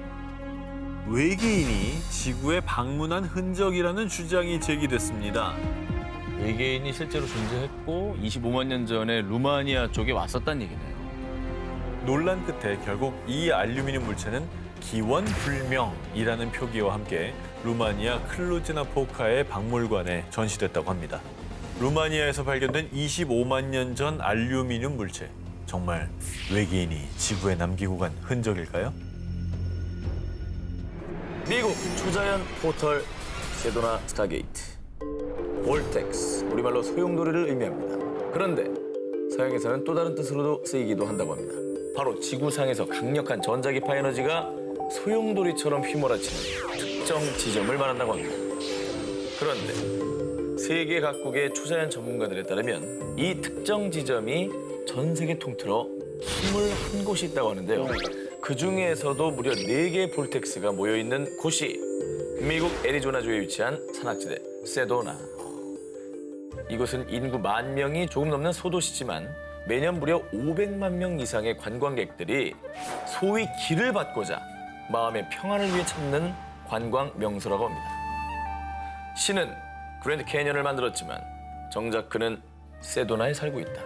외계인이 지구에 방문한 흔적이라는 주장이 제기됐습니다. 외계인이 실제로 존재했고 25만 년 전에 루마니아 쪽에 왔었다는 얘기네요. 논란 끝에 결국 이 알루미늄 물체는 기원불명이라는 표기와 함께 루마니아 클루즈나포카의 박물관에 전시됐다고 합니다. 루마니아에서 발견된 25만 년 전 알루미늄 물체. 정말 외계인이 지구에 남기고 간 흔적일까요? 미국 초자연 포털 세도나 스타게이트. 볼텍스, 우리말로 소용돌이를 의미합니다. 그런데 서양에서는 또 다른 뜻으로도 쓰이기도 한다고 합니다. 바로 지구상에서 강력한 전자기파 에너지가 소용돌이처럼 휘몰아치는 특정 지점을 말한다고 합니다. 그런데 세계 각국의 초자연 전문가들에 따르면 이 특정 지점이 전 세계 통틀어 21곳이 있다고 하는데요. 그 중에서도 무려 4개의 볼텍스가 모여있는 곳이 미국 애리조나주에 위치한 산악지대 세도나. 이곳은 인구 10,000명이 조금 넘는 소도시지만 매년 무려 500만 명 이상의 관광객들이 소위 길을 받고자 마음의 평안을 위해 찾는 관광 명소라고 합니다. 신은 그랜드 캐니언을 만들었지만 정작 그는 세도나에 살고 있다.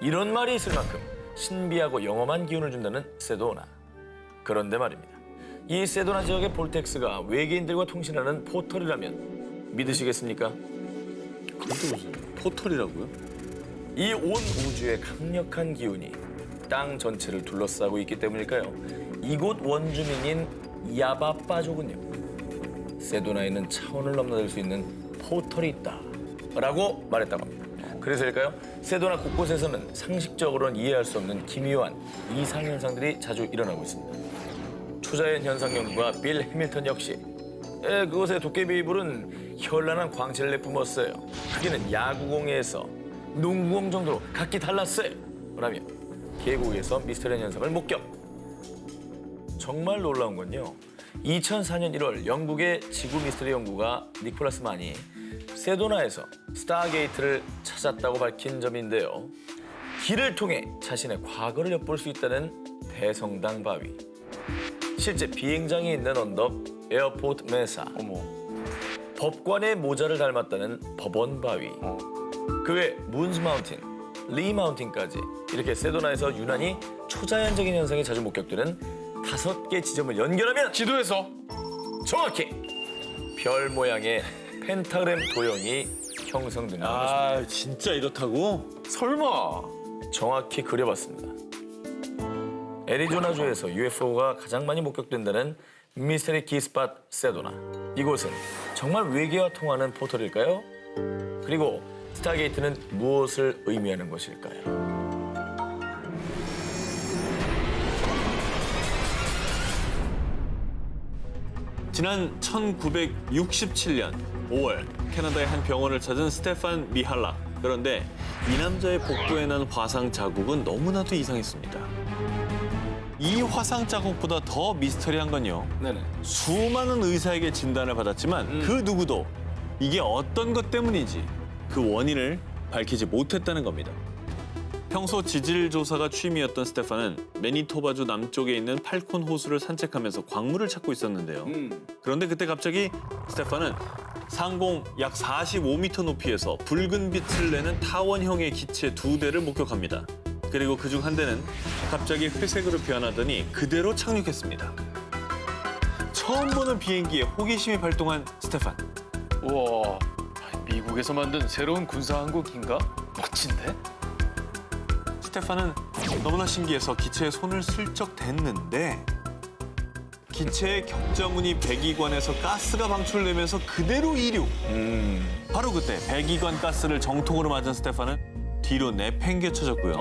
이런 말이 있을 만큼 신비하고 영험한 기운을 준다는 세도나. 그런데 말입니다. 이 세도나 지역의 볼텍스가 외계인들과 통신하는 포털이라면 믿으시겠습니까? 그것도 무슨 포털이라고요? 이 온 우주의 강력한 기운이 땅 전체를 둘러싸고 있기 때문일까요? 이곳 원주민인 야바빠족은요, 세도나에는 차원을 넘나들 수 있는 포털이 있다라고 말했다고 합니다. 그래서일까요? 세도나 곳곳에서는 상식적으로는 이해할 수 없는 기묘한 이상 현상들이 자주 일어나고 있습니다. 초자연 현상 연구가 빌 해밀턴 역시 그곳의 도깨비 이불은 현란한 광채를 내뿜었어요. 크기는 야구공에서 농구공 정도로 각기 달랐어요. 라며 계곡에서 미스터리한 현상을 목격. 정말 놀라운 건요, 2004년 1월 영국의 지구 미스터리 연구가 니콜라스 만이 세도나에서 스타게이트를 찾았다고 밝힌 점인데요. 길을 통해 자신의 과거를 엿볼 수 있다는 대성당 바위. 실제 비행장이 있는 언덕 에어포트 메사. 법관의 모자를 닮았다는 법원 바위. 그 외 문스 마운틴, 리 마운틴까지 이렇게 세도나에서 유난히 초자연적인 현상이 자주 목격되는 5개 지점을 연결하면 지도에서 정확히 별 모양의 펜타그램 도형이 형성된다는 것입니다. 진짜 이렇다고? 설마 정확히 그려봤습니다. 애리조나주에서 UFO가 가장 많이 목격된다는 미스테리 키스팟 세도나. 이곳은 정말 외계와 통하는 포털일까요? 그리고 스타게이트는 무엇을 의미하는 것일까요? 지난 1967년 5월 캐나다의 한 병원을 찾은 스테판 미할락. 그런데 이 남자의 복부에 난 화상 자국은 너무나도 이상했습니다. 이 화상 자국보다 더 미스터리한 건요, 네네. 수많은 의사에게 진단을 받았지만 그 누구도 이게 어떤 것 때문인지 그 원인을 밝히지 못했다는 겁니다. 평소 지질 조사가 취미였던 스테판은 매니토바주 남쪽에 있는 팔콘 호수를 산책하면서 광물을 찾고 있었는데요. 그런데 그때 갑자기 스테판은 상공 약 45m 높이에서 붉은 빛을 내는 타원형의 기체 2대를 목격합니다. 그리고 그중 한 대는 갑자기 회색으로 변하더니 그대로 착륙했습니다. 처음 보는 비행기에 호기심이 발동한 스테판. 우와, 미국에서 만든 새로운 군사항공기인가? 멋진데? 스테판은 너무나 신기해서 기체에 손을 슬쩍 댔는데 기체의 격자무늬 배기관에서 가스가 방출되면서 그대로 이륙. 바로 그때 배기관 가스를 정통으로 맞은 스테판은 뒤로 내팽개쳐졌고요.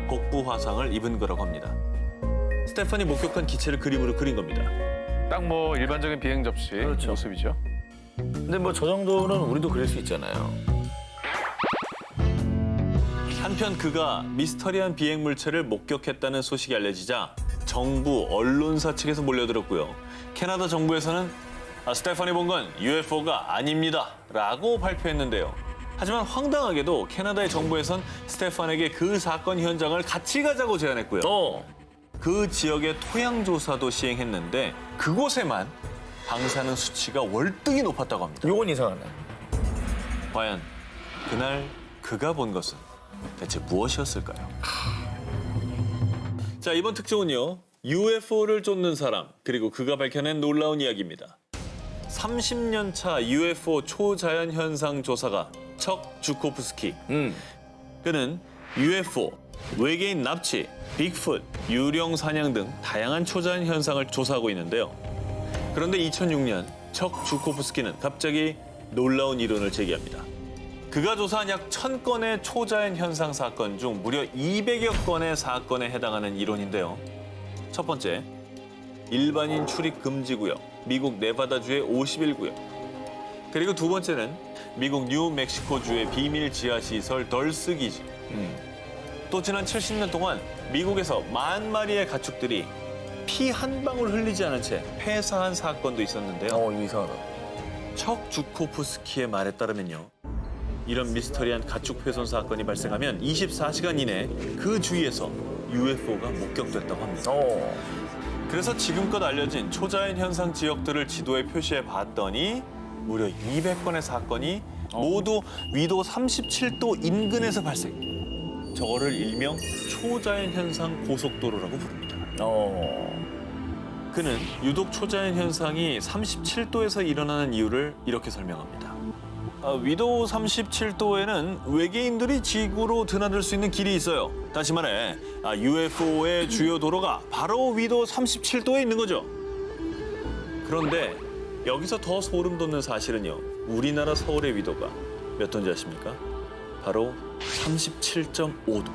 복부 화상을 입은 거라고 합니다. 스테판이 목격한 기체를 그림으로 그린 겁니다. 딱 뭐 일반적인 비행 접시 모습이죠. 근데 뭐 저 정도는 우리도 그릴 수 있잖아요. 한편 그가 미스터리한 비행 물체를 목격했다는 소식이 알려지자 정부, 언론사 측에서 몰려들었고요. 캐나다 정부에서는 스테판이 본 건 UFO가 아닙니다 라고 발표했는데요. 하지만 황당하게도 캐나다의 정부에선 스테판에게 그 사건 현장을 같이 가자고 제안했고요. 그 지역의 토양 조사도 시행했는데 그곳에만 방사능 수치가 월등히 높았다고 합니다. 요건 이상하네. 과연 그날 그가 본 것은 대체 무엇이었을까요? 자, 이번 특종은요, UFO를 쫓는 사람, 그리고 그가 밝혀낸 놀라운 이야기입니다. 30년 차 UFO 초자연 현상 조사가 척 주코프스키. 그는 UFO, 외계인 납치, 빅풋, 유령 사냥 등 다양한 초자연 현상을 조사하고 있는데요. 그런데 2006년 척 주코프스키는 갑자기 놀라운 이론을 제기합니다. 그가 조사한 약 1000건의 초자연 현상 사건 중 무려 200여 건의 사건에 해당하는 이론인데요. 첫 번째, 일반인 출입 금지 구역, 미국 네바다주의 51구역. 그리고 두 번째는 미국 뉴멕시코주의 비밀 지하시설 덜스 기지. 또 지난 70년 동안 미국에서 10,000마리의 가축들이 피 한 방울 흘리지 않은 채 폐사한 사건도 있었는데요. 이거 이상하다. 척 주코프스키의 말에 따르면요. 이런 미스터리한 가축 훼손 사건이 발생하면 24시간 이내 그 주위에서 UFO가 목격됐다고 합니다. 그래서 지금껏 알려진 초자연 현상 지역들을 지도에 표시해 봤더니 무려 200건의 사건이 모두 위도 37도 인근에서 발생. 저거를 일명 초자연 현상 고속도로라고 부릅니다. 그는 유독 초자연 현상이 37도에서 일어나는 이유를 이렇게 설명합니다. 위도 37도에는 외계인들이 지구로 드나들 수 있는 길이 있어요. 다시 말해 UFO의 주요 도로가 바로 위도 37도에 있는 거죠. 그런데 여기서 더 소름 돋는 사실은요. 우리나라 서울의 위도가 몇 도인지 아십니까? 바로 37.5도.